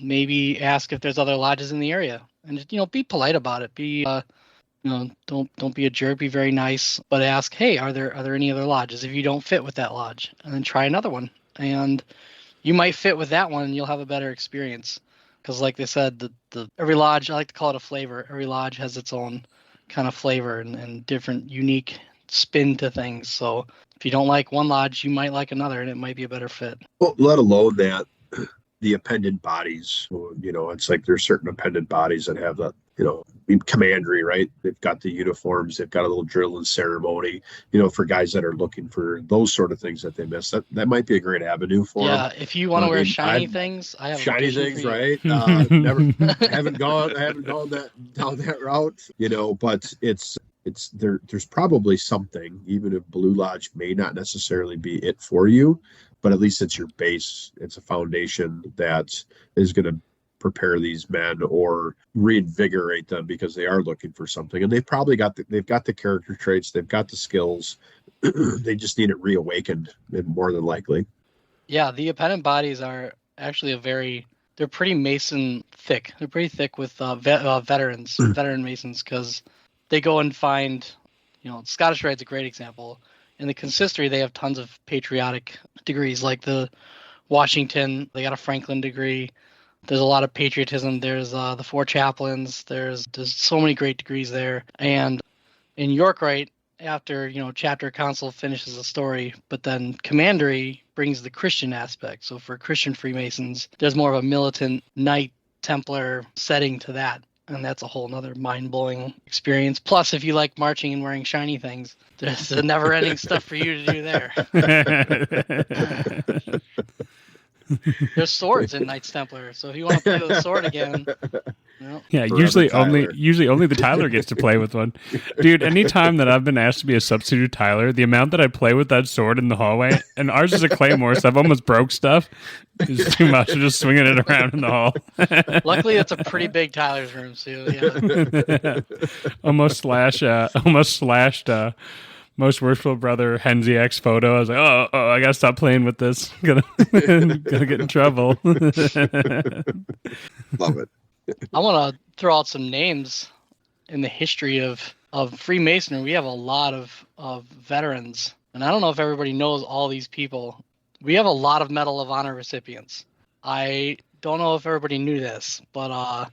Maybe ask if there's other lodges in the area, and be polite about it. Don't be a jerk. Be very nice, but ask, hey, are there any other lodges? If you don't fit with that lodge, and then try another one, and you might fit with that one, and you'll have a better experience. Because, like they said, the every lodge, I like to call it a flavor. Every lodge has its own kind of flavor and different, unique spin to things. So if you don't like one lodge, you might like another, and it might be a better fit. Well, let alone that the appendant bodies. It's like there's certain appendant bodies that have that. Commandery, right? They've got the uniforms, they've got a little drill and ceremony, for guys that are looking for those sort of things that they miss. That might be a great avenue for them. If you want to wear shiny things, I have shiny things, right? Haven't gone down that route, but it's there's probably something, even if Blue Lodge may not necessarily be it for you, but at least it's your base. It's a foundation that is going to prepare these men or reinvigorate them, because they are looking for something, and they've probably got the character traits, they've got the skills. They just need it reawakened, and more than likely. Yeah, the appendant bodies are actually they're pretty Mason thick. They're pretty thick with veteran Masons, because they go and find, Scottish Rite's a great example. In the consistory, they have tons of patriotic degrees, like the Washington, they got a Franklin degree. There's a lot of patriotism. There's the four chaplains. There's so many great degrees there. And in York Rite, after chapter council finishes the story, but then commandery brings the Christian aspect. So for Christian Freemasons, there's more of a militant Knight Templar setting to that, and that's a whole nother mind-blowing experience. Plus, if you like marching and wearing shiny things, there's a never-ending stuff for you to do there. There's swords in Knights Templar, so if you want to play with a sword again, usually only the Tyler gets to play with one. Dude, anytime that I've been asked to be a substitute Tyler, the amount that I play with that sword in the hallway, and ours is a claymore, so I've almost broke stuff. It's too much. I'm just swinging it around in the hall. Luckily, it's a pretty big Tyler's room, so yeah. almost slashed most worshipful brother Henziak's photo. I was like, oh, I gotta stop playing with this. Gonna get in trouble. Love it. I want to throw out some names in the history of Freemasonry. We have a lot of veterans, and I don't know if everybody knows all these people. We have a lot of Medal of Honor recipients. I don't know if everybody knew this, but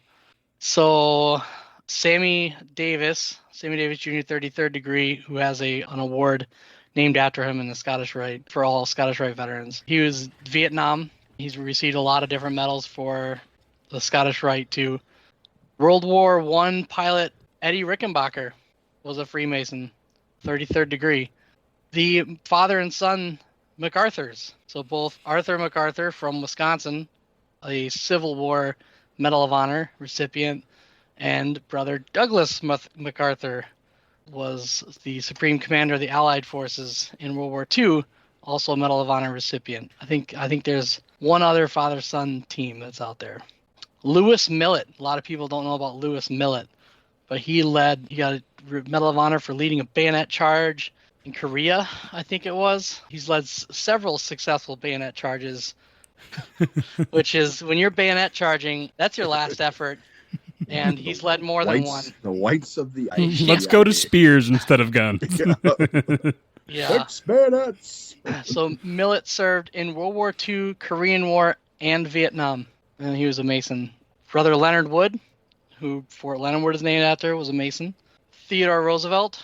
so Sammy Davis Jr., 33rd degree, who has an award named after him in the Scottish Rite for all Scottish Rite veterans. He was Vietnam. He's received a lot of different medals for the Scottish Rite too. World War I pilot Eddie Rickenbacker was a Freemason, 33rd degree. The father and son MacArthurs. So both Arthur MacArthur from Wisconsin, a Civil War Medal of Honor recipient, and brother Douglas MacArthur was the Supreme Commander of the Allied Forces in World War II, also a Medal of Honor recipient. I think there's one other father-son team that's out there. Lewis Millett. A lot of people don't know about Lewis Millett, but he got a Medal of Honor for leading a bayonet charge in Korea, I think it was. He's led several successful bayonet charges, which is when you're bayonet charging, that's your last effort. And he's led more than one. The whites of the ice. Let's go to spears instead of guns. Yeah. Bayonets. So Millett served in World War II, Korean War, and Vietnam. And he was a Mason. Brother Leonard Wood, who Fort Leonard Wood is named after, was a Mason. Theodore Roosevelt.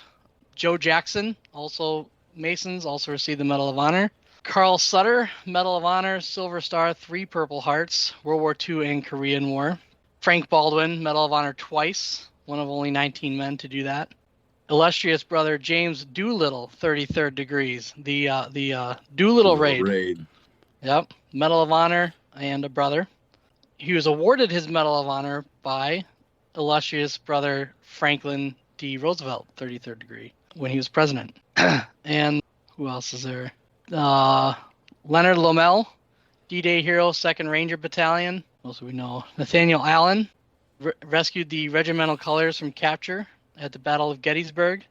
Joe Jackson, also Masons, also received the Medal of Honor. Carl Sutter, Medal of Honor, Silver Star, 3 Purple Hearts, World War II and Korean War. Frank Baldwin, Medal of Honor twice, one of only 19 men to do that. Illustrious brother James Doolittle, 33rd degrees, the Doolittle Raid. Yep, Medal of Honor and a brother. He was awarded his Medal of Honor by illustrious brother Franklin D. Roosevelt, 33rd degree, when he was president. And who else is there? Leonard Lommel, D-Day hero, 2nd Ranger Battalion. Also we know Nathaniel Allen rescued the regimental colors from capture at the Battle of Gettysburg.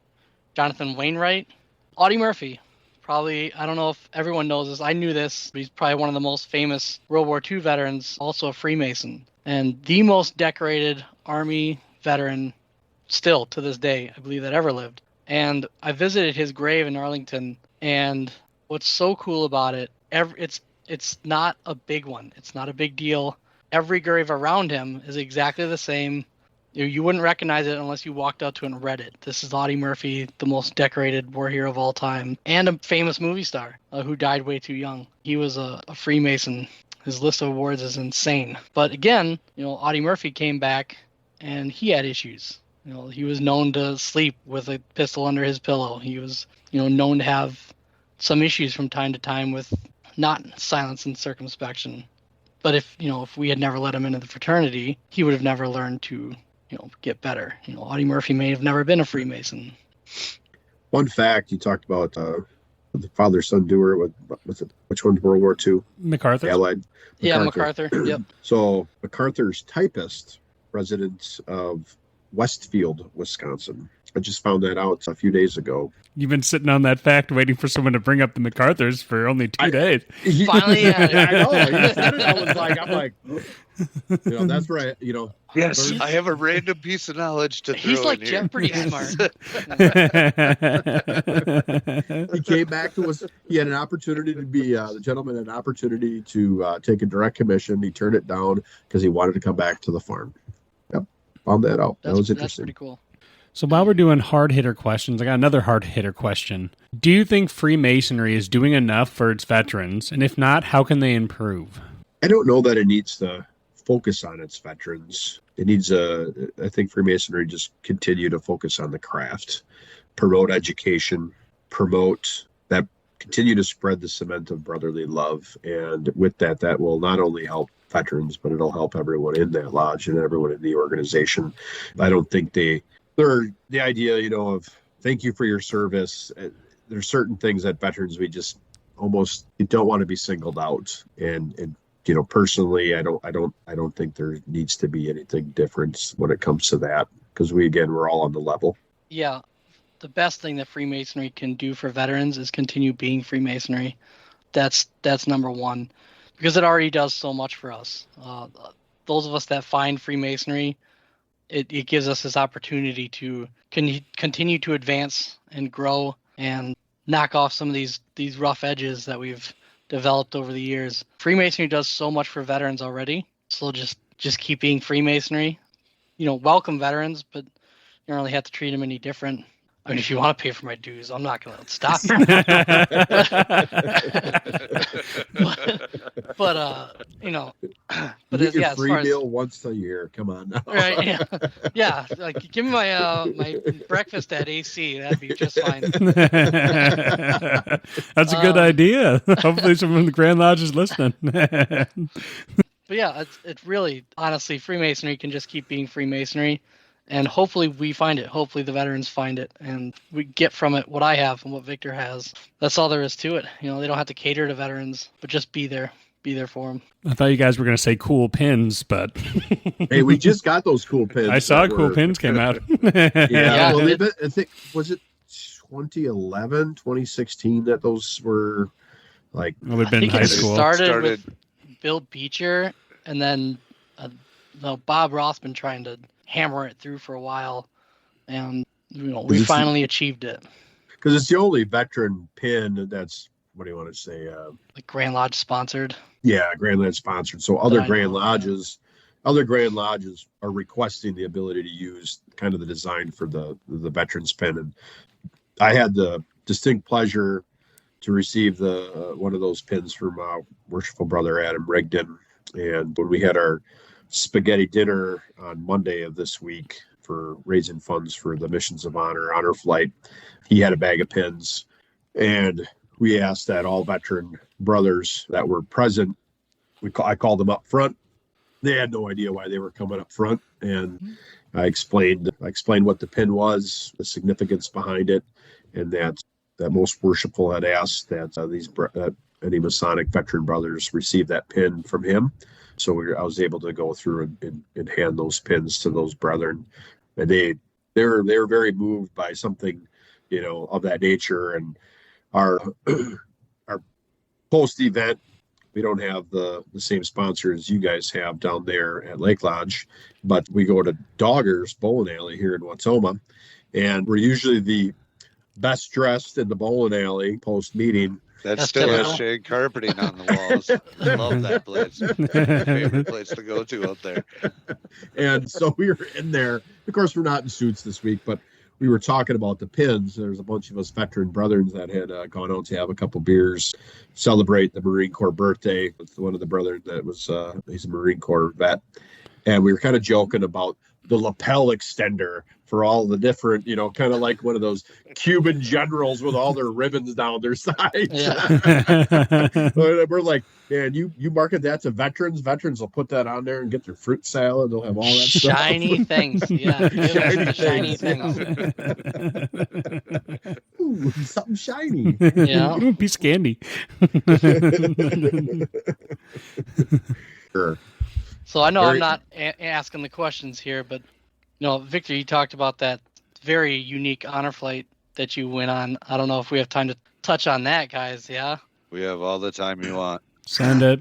Jonathan Wainwright. Audie Murphy. Probably, I don't know if everyone knows this. I knew this, but he's probably one of the most famous World War II veterans, also a Freemason. And the most decorated Army veteran still to this day, I believe, that ever lived. And I visited his grave in Arlington, and what's so cool about it, it's not a big one. It's not a big deal. Every grave around him is exactly the same. You wouldn't recognize it unless you walked out to it and read it. This is Audie Murphy, the most decorated war hero of all time, and a famous movie star who died way too young. He was a Freemason. His list of awards is insane. But again, Audie Murphy came back, and he had issues. He was known to sleep with a pistol under his pillow. He was, known to have some issues from time to time with not silence and circumspection. But if we had never let him into the fraternity, he would have never learned to, get better. Audie Murphy may have never been a Freemason. One fact, you talked about the father-son duel. Which one's World War II? MacArthur. Allied. Yeah, MacArthur. Yep. So MacArthur's typist, resident of Westfield, Wisconsin. I just found that out a few days ago. You've been sitting on that fact, waiting for someone to bring up the MacArthurs for only 2 days. Finally, yeah. I know. You said it. I'm like, that's right. Yes, I have a random piece of knowledge to throw He's like in here. Jeopardy smart. He came back to us. He had an opportunity to be the gentleman had an opportunity to take a direct commission. He turned it down because he wanted to come back to the farm. Yep, found that out. That was interesting. That's pretty cool. So while we're doing hard hitter questions, I got another hard hitter question. Do you think Freemasonry is doing enough for its veterans? And if not, how can they improve? I don't know that it needs to focus on its veterans. It needs I think Freemasonry just continue to focus on the craft, promote education, continue to spread the cement of brotherly love. And with that will not only help veterans, but it'll help everyone in that lodge and everyone in the organization. I don't think the idea, of thank you for your service. There's certain things that veterans, we just almost don't want to be singled out. And personally, I don't think there needs to be anything different when it comes to that, because we're all on the level. Yeah. the best thing that Freemasonry can do for veterans is continue being Freemasonry. That's number one, because it already does so much for us. Those of us that find Freemasonry, it gives us this opportunity to continue to advance and grow and knock off some of these rough edges that we've developed over the years. Freemasonry does so much for veterans already, so just keep being Freemasonry. Welcome veterans, but you don't really have to treat them any different. I mean, if you want to pay for my dues, I'm not going to stop you. but as free meal once a year. Come on now. Right? Yeah. Like, give me my breakfast at AC. That'd be just fine. That's a good idea. Hopefully, someone from the Grand Lodge is listening. But yeah, it's really, honestly, Freemasonry can just keep being Freemasonry. And hopefully we find it. Hopefully the veterans find it, and we get from it what I have and what Victor has. That's all there is to it. They don't have to cater to veterans, but just be there for them. I thought you guys were going to say cool pins, but hey, we just got those cool pins. I saw cool pins came out. Yeah. Well, I think, was it 2011, 2016 that those were like? Well, they've been in high school. Started with Bill Beecher, and then Bob Ross been trying to hammer it through for a while, and we finally achieved it. Because it's the only veteran pin that's, what do you want to say? Like Grand Lodge sponsored. Yeah, Grand Lodge sponsored. So other Grand Lodges are requesting the ability to use kind of the design for the veterans pin. And I had the distinct pleasure to receive one of those pins from Worshipful Brother Adam Rigdon. And when we had our spaghetti dinner on Monday of this week for raising funds for the Missions of Honor flight, he had a bag of pins, and we asked that all veteran brothers that were present, I called them up front. They had no idea why they were coming up front, and I explained what the pin was, the significance behind it, and that Most Worshipful had asked that any Masonic veteran brothers receive that pin from him. So I was able to go through and hand those pins to those brethren, and they were very moved by something, of that nature. And our post event, we don't have the same sponsors you guys have down there at Lake Lodge, but we go to Doggers Bowling Alley here in Wautoma, and we're usually the best dressed in the bowling alley post meeting. That still has shade carpeting on the walls. I love that place. My favorite place to go to out there. And so we were in there. Of course, we're not in suits this week, but we were talking about the pins. There's a bunch of us veteran brothers that had gone out to have a couple beers, celebrate the Marine Corps birthday with one of the brothers that was, he's a Marine Corps vet. And we were kind of joking about the lapel extender for all the different, kind of like one of those Cuban generals with all their ribbons down their sides. Yeah. We're like, man, you market that to veterans. Veterans will put that on there and get their fruit salad. They'll have all that shiny things. Yeah, shiny things. Ooh, something shiny. Yeah, piece of candy. Sure. So I know I'm not asking the questions here, but Victor, you talked about that very unique honor flight that you went on. I don't know if we have time to touch on that, guys. Yeah, we have all the time you want. Send it.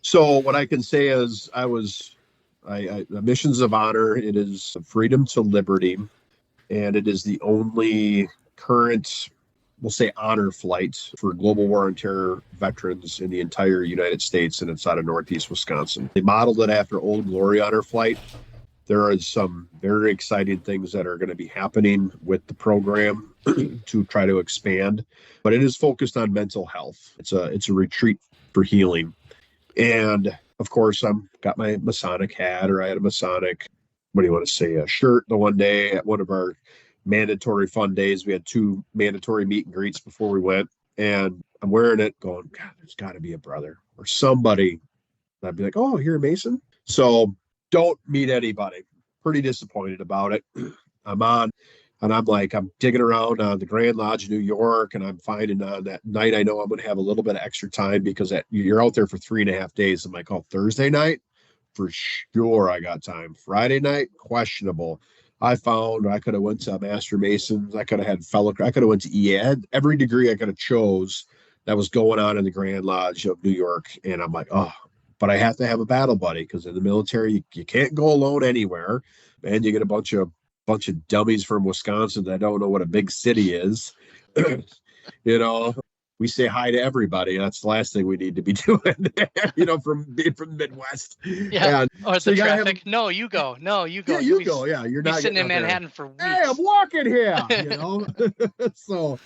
So what I can say is the Missions of Honor. It is freedom to liberty, and it is the only current, we'll say, honor flight for global war on terror veterans in the entire United States, and it's out of Northeast Wisconsin. They modeled it after Old Glory honor flight. There is some very exciting things that are going to be happening with the program to try to expand, but it is focused on mental health. It's a retreat for healing. And of course, got my Masonic hat, or I had a Masonic, what do you want to say, a shirt the one day at one of our mandatory fun days. We had 2 mandatory meet and greets before we went, and I'm wearing it going, God, there's got to be a brother or somebody. I'd be like, oh, you're a Mason? So don't meet anybody. Pretty disappointed about it. I'm digging around on the Grand Lodge, New York, and I'm finding on that night I know I'm going to have a little bit of extra time, because you're out there for 3.5 days. I'm like, oh, Thursday night? For sure I got time. Friday night? Questionable. I found I could have went to Master Masons. I could have had fellow. I could have went to EAD. Every degree I could have chose that was going on in the Grand Lodge of New York. And I'm like, oh, but I have to have a battle buddy because in the military you can't go alone anywhere. And you get a bunch of dummies from Wisconsin that don't know what a big city is. You know, we say hi to everybody. That's the last thing we need to be doing, you know, from being from the Midwest. Yeah. And or it's so the you gotta traffic. No, you go. No, you go. Yeah, you go. Yeah, you're not sitting in getting out there. Manhattan for weeks. Hey, I'm walking here, you know. So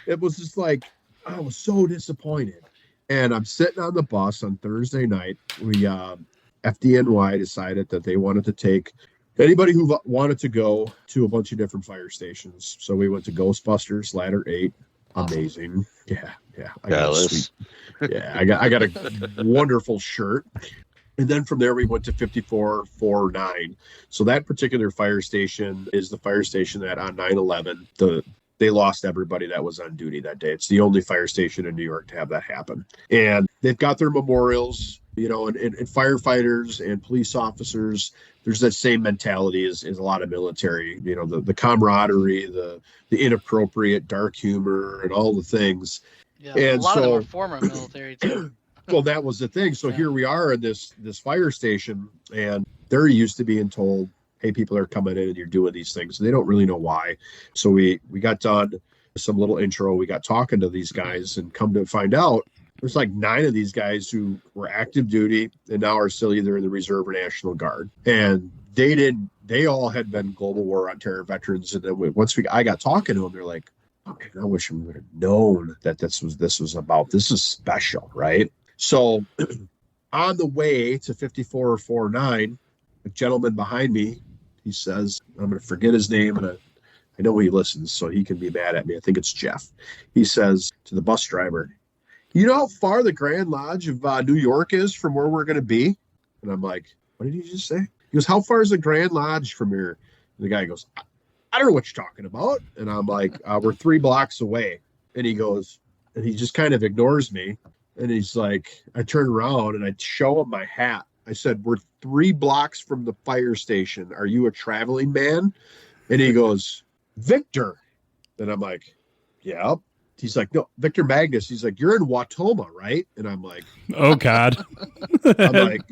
it was just like I was so disappointed. And I'm sitting on the bus on Thursday night. We FDNY decided that they wanted to take anybody who wanted to go to a bunch of different fire stations. So we went to Ghostbusters, Ladder 8. Amazing. Yeah. I got a sweet. Yeah, I got a wonderful shirt. And then from there we went to 5449. So that particular fire station is the fire station that on 9/11 they lost everybody that was on duty that day. It's the only fire station in New York to have that happen. And they've got their memorials, you know, and firefighters and police officers. There's that same mentality as a lot of military, you know, the camaraderie, the inappropriate dark humor and all the things. Yeah, and a lot so, of them are former military too. Well, that was the thing. So here we are in this fire station, and they're used to being told, hey, people are coming in and you're doing these things. They don't really know why. So we got done some little intro. We got talking to these guys and come to find out there's like 9 of these guys who were active duty and now are still either in the Reserve or National Guard. And they all had been Global War on Terror veterans. And then I got talking to them, they're like, oh, man, I wish we would have known that this was about, this is special, right? So on the way to 5449, a gentleman behind me, he says, I'm going to forget his name, and I know he listens, so he can be mad at me. I think it's Jeff. He says to the bus driver, you know how far the Grand Lodge of New York is from where we're going to be? And I'm like, what did he just say? He goes, how far is the Grand Lodge from here? And the guy goes, I don't know what you're talking about. And I'm like, we're 3 blocks away. And he goes, and he just kind of ignores me. And he's like, I turn around and I show him my hat. I said, we're 3 blocks from the fire station. Are you a traveling man? And he goes, Victor. And I'm like, yeah. He's like, no, Victor Magnus. He's like, you're in Wautoma, right? And I'm like, oh, God. I'm like,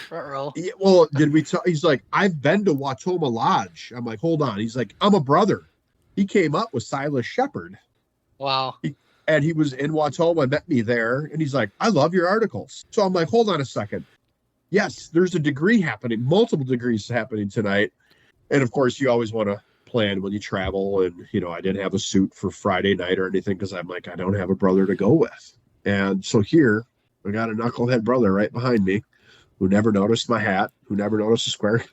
front row. Yeah, well, did we talk? He's like, I've been to Wautoma Lodge. I'm like, hold on. He's like, I'm a brother. He came up with Silas Shepard. Wow. And he was in Wautoma, met me there. And he's like, I love your articles. So I'm like, hold on a second. Yes, there's a degree happening, multiple degrees happening tonight. And of course, you always want to plan when you travel. And, you know, I didn't have a suit for Friday night or anything because I'm like, I don't have a brother to go with. And so here, I got a knucklehead brother right behind me who never noticed my hat, who never noticed the square.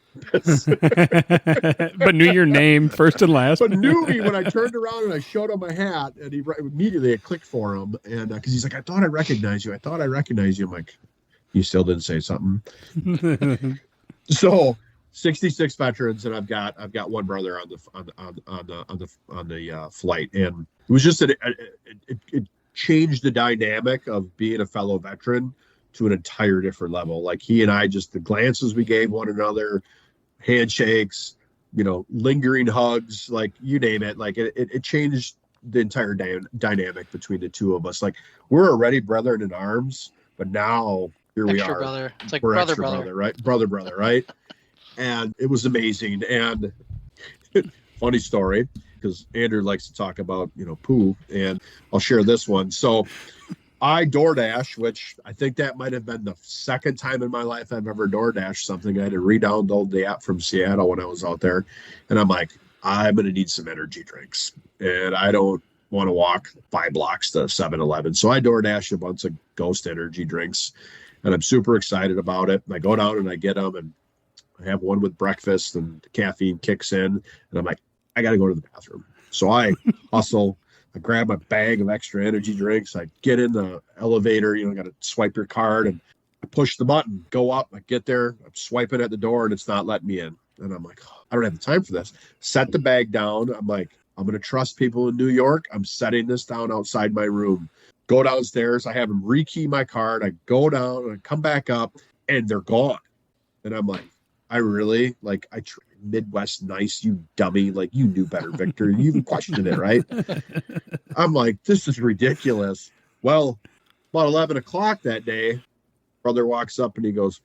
But knew your name first and last. But knew me when I turned around and I showed him my hat, and immediately it clicked for him. And because he's like, I thought I recognized you. I'm like, you still didn't say something. So 66 veterans, and I've got one brother on the flight, and it was just it changed the dynamic of being a fellow veteran to an entire different level. Like he and I, just the glances we gave one another, handshakes, you know, lingering hugs, like you name it. Like it changed the entire dynamic between the two of us. Like we're already brethren in arms, but now here we are. Brother. It's like we're brother, right? Brother, right? And it was amazing. And funny story, because Andrew likes to talk about, you know, poo, and I'll share this one. So I DoorDash, which I think that might have been the second time in my life I've ever DoorDashed something. I had to re-download the app from Seattle when I was out there. And I'm like, I'm going to need some energy drinks. And I don't want to walk 5 blocks to 7-Eleven. So I DoorDash a bunch of Ghost energy drinks. And I'm super excited about it. And I go down and I get them, and I have one with breakfast, and the caffeine kicks in. And I'm like, I got to go to the bathroom. So I hustle. I grab my bag of extra energy drinks. I get in the elevator, you know, got to swipe your card, and I push the button, go up. I get there, I'm swiping at the door, and it's not letting me in. And I'm like, oh, I don't have the time for this. Set the bag down. I'm like, I'm going to trust people in New York. I'm setting this down outside my room. Go downstairs. I have them rekey my card. I go down and I come back up, and they're gone. And I'm like, I really, like, Midwest nice, you dummy. Like, you knew better, Victor. You even questioned it, right? I'm like, this is ridiculous. Well, about 11 o'clock that day, brother walks up and he goes,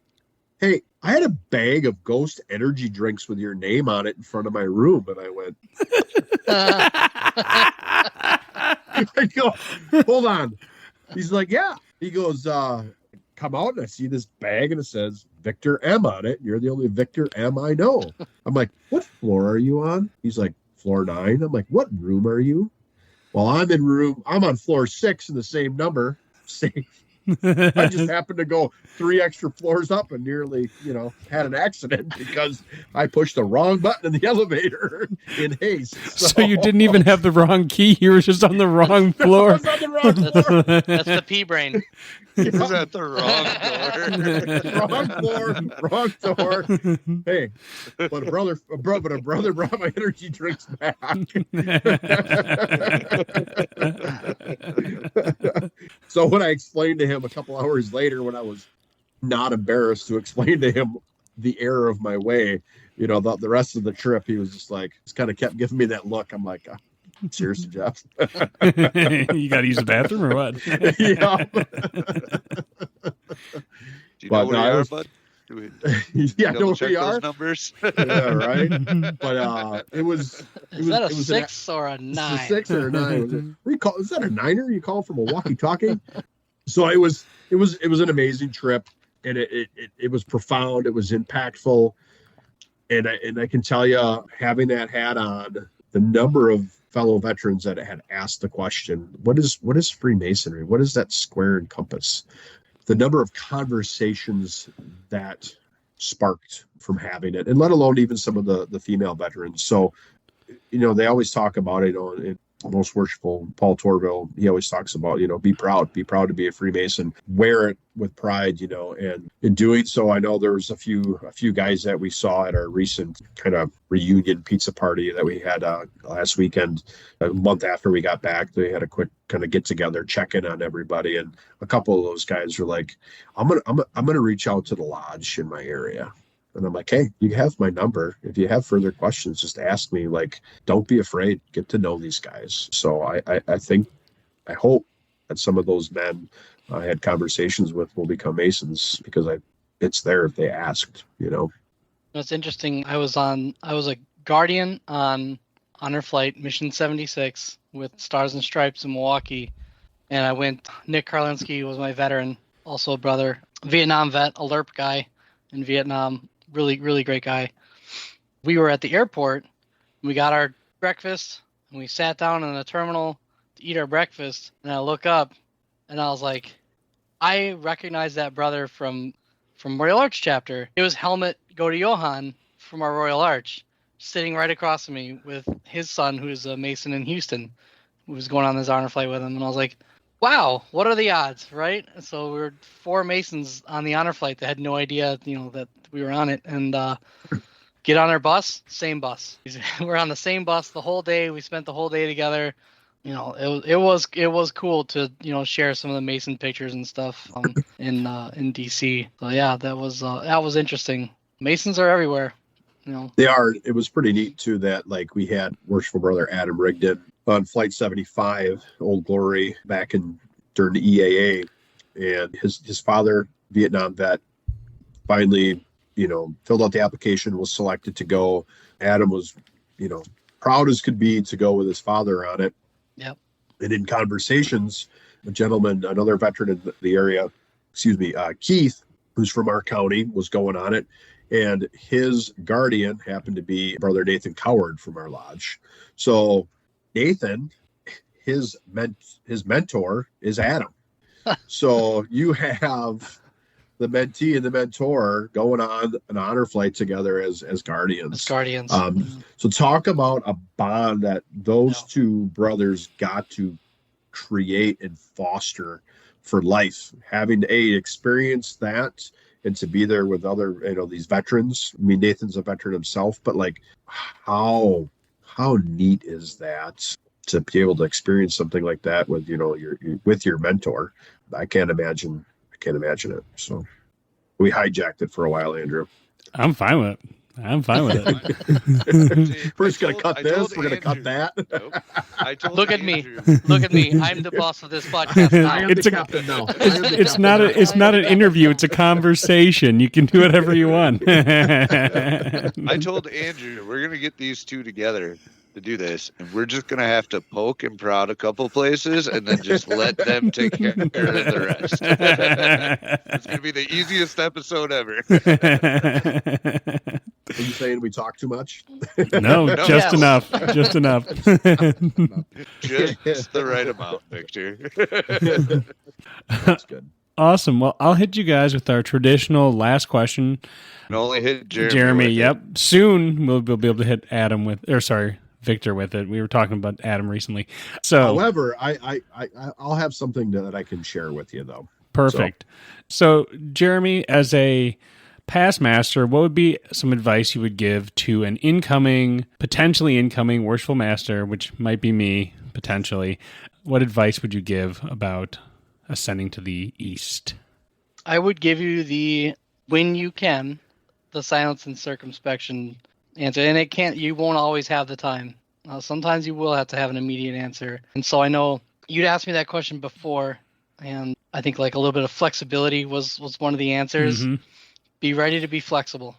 hey, I had a bag of Ghost energy drinks with your name on it in front of my room. And I went, I go, hold on. He's like, yeah. He goes, come out, and I see this bag and it says Victor M on it. You're the only Victor M I know. I'm like, what floor are you on? He's like, floor 9. I'm like, what room are you? Well, I'm on floor 6 in the same number. Same. I just happened to go 3 extra floors up and nearly, had an accident because I pushed the wrong button in the elevator in haste. So you didn't even have the wrong key. You were just on the wrong floor. I was on the wrong floor. That's the pea brain. Is that the wrong door? Wrong door. Hey, but a brother brought my energy drinks back. So when I explained to him a couple hours later, when I was not embarrassed to explain to him the error of my way, the rest of the trip, he was just kind of kept giving me that look. I'm like, seriously, Jeff? You got to use the bathroom or what? Yeah. Do you know where you are, bud? Yeah, know where you are. Numbers. Yeah, right. But it was. Is that a 6 or a 9? A 6 or a 9? Is that a 9er? You call from a walkie-talkie? So it was an amazing trip, and it was profound. It was impactful, and I can tell you, having that hat on, the number of fellow veterans that had asked the question, what is Freemasonry? What is that square and compass? The number of conversations that sparked from having it, and let alone even some of the female veterans. So, they always talk about it in Most Worshipful, Paul Torville, he always talks about, be proud to be a Freemason, wear it with pride, and in doing so, I know there was a few guys that we saw at our recent kind of reunion pizza party that we had last weekend, a month after we got back. They had a quick kind of get together, check in on everybody. And a couple of those guys were like, I'm going to reach out to the lodge in my area. And I'm like, hey, you have my number. If you have further questions, just ask me. Like, don't be afraid. Get to know these guys. So I hope that some of those men I had conversations with will become Masons, because it's there if they asked, It's interesting. I was a guardian on Honor Flight Mission 76 with Stars and Stripes in Milwaukee. And Nick Karlinski was my veteran, also a brother, Vietnam vet, a LERP guy in Vietnam. Really, really great guy. We were at the airport. We got our breakfast, and we sat down in the terminal to eat our breakfast. And I look up, and I was like, I recognize that brother from Royal Arch chapter. It was Helmut Gode-Johann from our Royal Arch, sitting right across from me with his son, who's a Mason in Houston, who was going on this honor flight with him. And I was like, wow, what are the odds, right? So we were 4 Masons on the honor flight that had no idea, that we were on it. And get on our bus, same bus. We're on the same bus the whole day. We spent the whole day together. It was cool to share some of the Mason pictures and stuff in DC. So yeah, that was interesting. Masons are everywhere. They are. It was pretty neat too that we had Worshipful Brother Adam Rigdon on Flight 75, Old Glory, back during the EAA, and his father, Vietnam vet, finally filled out the application, was selected to go. Adam was proud as could be to go with his father on it. Yep. And in conversations, another veteran in the area, Keith, who's from our county, was going on it. And his guardian happened to be Brother Nathan Coward from our lodge. So Nathan, his mentor is Adam. So you have the mentee and the mentor going on an honor flight together as guardians. So talk about a bond that those two brothers got to create and foster for life. Having experienced that and to be there with other, these veterans. I mean, Nathan's a veteran himself, but how neat is that to be able to experience something like that with, with your mentor? I can't imagine it. So we hijacked it for a while, Andrew. I'm fine with it. I'm fine with it. We're just going to cut this. We're going to cut that. Nope. I told Look at Andrew, me. Look at me. I'm the boss of this podcast now. I am It's the a- captain now. It's not an interview. It's a conversation. You can do whatever you want. I told Andrew we're gonna get these two together to do this, and we're just gonna have to poke and prod a couple places, and then just let them take care of the rest. It's gonna be the easiest episode ever. Are you saying we talk too much? No, just Yes. enough. Just enough. Just the right amount, Victor. That's good. Awesome. Well, I'll hit you guys with our traditional last question. And only hit Jeremy. Jeremy, with it. yep. Soon we'll be able to hit Victor with it. We were talking about Adam recently. So However, I'll have something that I can share with you, though. perfect. So Jeremy, as a past master, what would be some advice you would give to an potentially incoming worshipful master, which might be me, potentially? What advice would you give about ascending to the east? I would give you when you can, the silence and circumspection answer. And you won't always have the time. Sometimes you will have to have an immediate answer. And so I know you'd asked me that question before, and I think like a little bit of flexibility was one of the answers. Mm-hmm. Be ready to be flexible.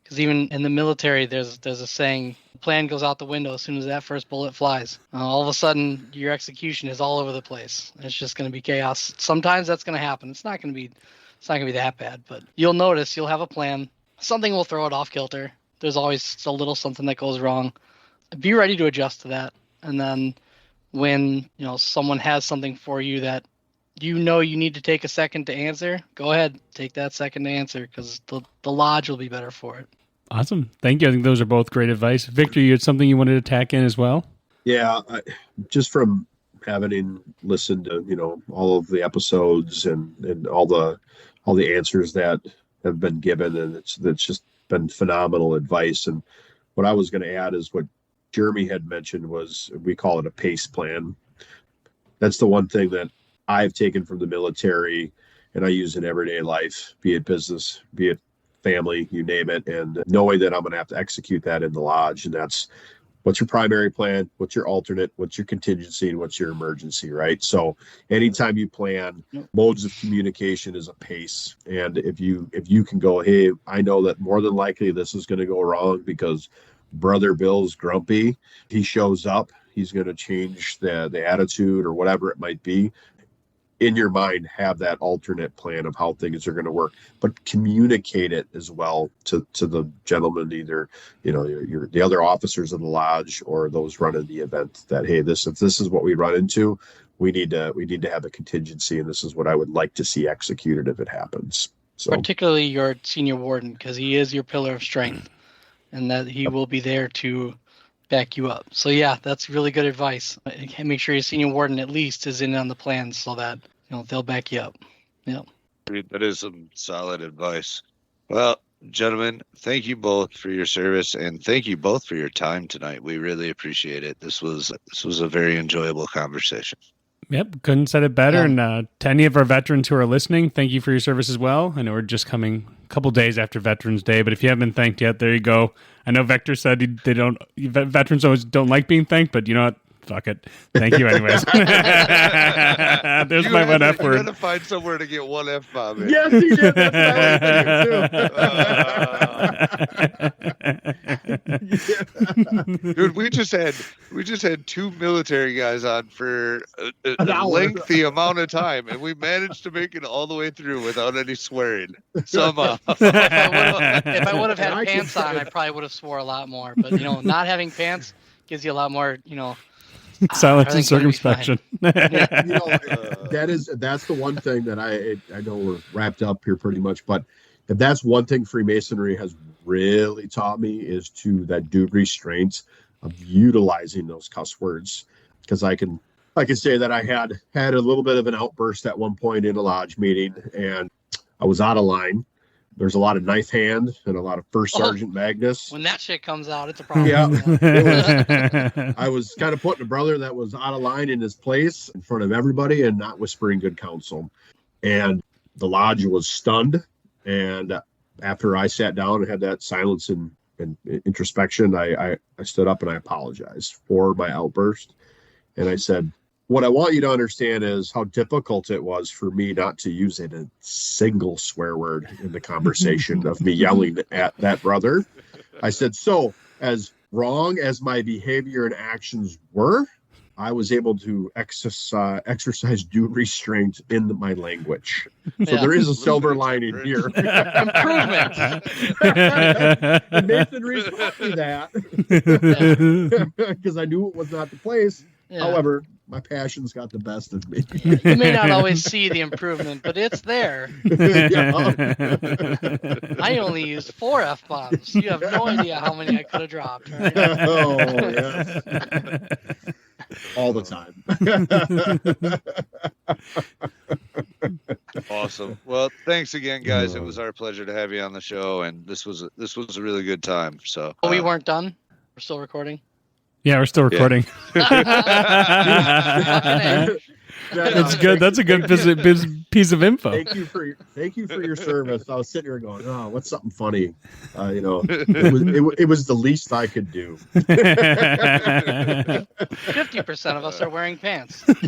Because even in the military, there's a saying, the plan goes out the window as soon as that first bullet flies. All of a sudden, your execution is all over the place. It's just going to be chaos. Sometimes that's going to happen. It's not going to be that bad, but you'll notice you'll have a plan. Something will throw it off kilter. There's always a little something that goes wrong. Be ready to adjust to that. And then when someone has something for you that you need to take a second to answer, go ahead, take that second to answer, because the lodge will be better for it. Awesome. Thank you. I think those are both great advice. Victor, you had something you wanted to tack in as well? Yeah, just from having listened to all of the episodes and all the answers that have been given, and it's just been phenomenal advice. And what I was going to add is what Jeremy had mentioned was, we call it a PACE plan. That's the one thing that I've taken from the military and I use in everyday life, be it business, be it family, you name it, and knowing that I'm going to have to execute that in the lodge. And that's, what's your primary plan, what's your alternate, what's your contingency, and what's your emergency, right? So anytime you plan, modes of communication is a pace. And if you can go, hey, I know that more than likely this is going to go wrong because Brother Bill's grumpy, he shows up, he's going to change the attitude or whatever it might be. In your mind, have that alternate plan of how things are going to work, but communicate it as well to the gentleman, either the other officers of the lodge or those running the event, that hey, if this is what we run into, we need to have a contingency, and this is what I would like to see executed if it happens. So particularly your senior warden, because he is your pillar of strength, and that he will be there to back you up. So yeah, that's really good advice. Make sure your senior warden at least is in on the plans so that they'll back you up. Yeah. That is some solid advice. Well, gentlemen, thank you both for your service, and thank you both for your time tonight. We really appreciate it. This was a very enjoyable conversation. Yep, couldn't said it better. Yeah. And to any of our veterans who are listening, thank you for your service as well. I know we're just coming a couple days after Veterans Day, but if you haven't been thanked yet, there you go. I know Vector said veterans always don't like being thanked, but you know what? Fuck it. Thank you anyways. There's my one F word. You gotta find somewhere to get one F bomb in. yes, he did. That's Dude, we just had two military guys on for a hour. lengthy amount of time, and we managed to make it all the way through without any swearing. Somehow. If I would have had I can pants on, say I probably would have swore a lot more. But not having pants gives you a lot more. Silence and everything's gonna be fine. circumspection. That's the one thing that I know we're wrapped up here pretty much, but if that's one thing Freemasonry has really taught me, is to that due restraint of utilizing those cuss words. Because I can say that I had a little bit of an outburst at one point in a lodge meeting, and I was out of line. There's a lot of knife hand and a lot of First Sergeant Magnus. When that shit comes out, it's a problem. Yeah. I was kind of putting a brother that was out of line in his place in front of everybody and not whispering good counsel. And the lodge was stunned. And after I sat down and had that silence and and introspection, I stood up and I apologized for my outburst. And I said, what I want you to understand is how difficult it was for me not to use a single swear word in the conversation of me yelling at that brother. I said, so as wrong as my behavior and actions were, I was able to exercise due restraint in my language. So there is a silver lining here. Improvement. And Nathan Reese taught me that because I knew it was not the place. Yeah. However, my passions got the best of me. You may not always see the improvement, but it's there. I only used 4 F-bombs. You have no idea how many I could have dropped. Right? Oh, yes. All the time. Awesome. Well, thanks again, guys. It was our pleasure to have you on the show, and this was a really good time. So we weren't done. We're still recording. Yeah, we're still recording. Yeah. That's good. That's a good piece of info. Thank you for your service. I was sitting here going, "Oh, what's something funny?" It was the least I could do. 50% of us are wearing pants. That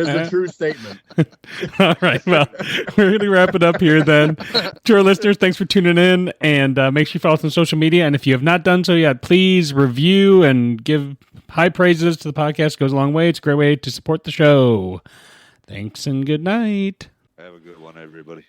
is a true statement. All right. Well, we're going to wrap it up here then. To our listeners, thanks for tuning in, and make sure you follow us on social media. And if you have not done so yet, please review and give high praises to the podcast. It goes a long way. It's a great way to support the show. Thanks and good night. Have a good one, everybody.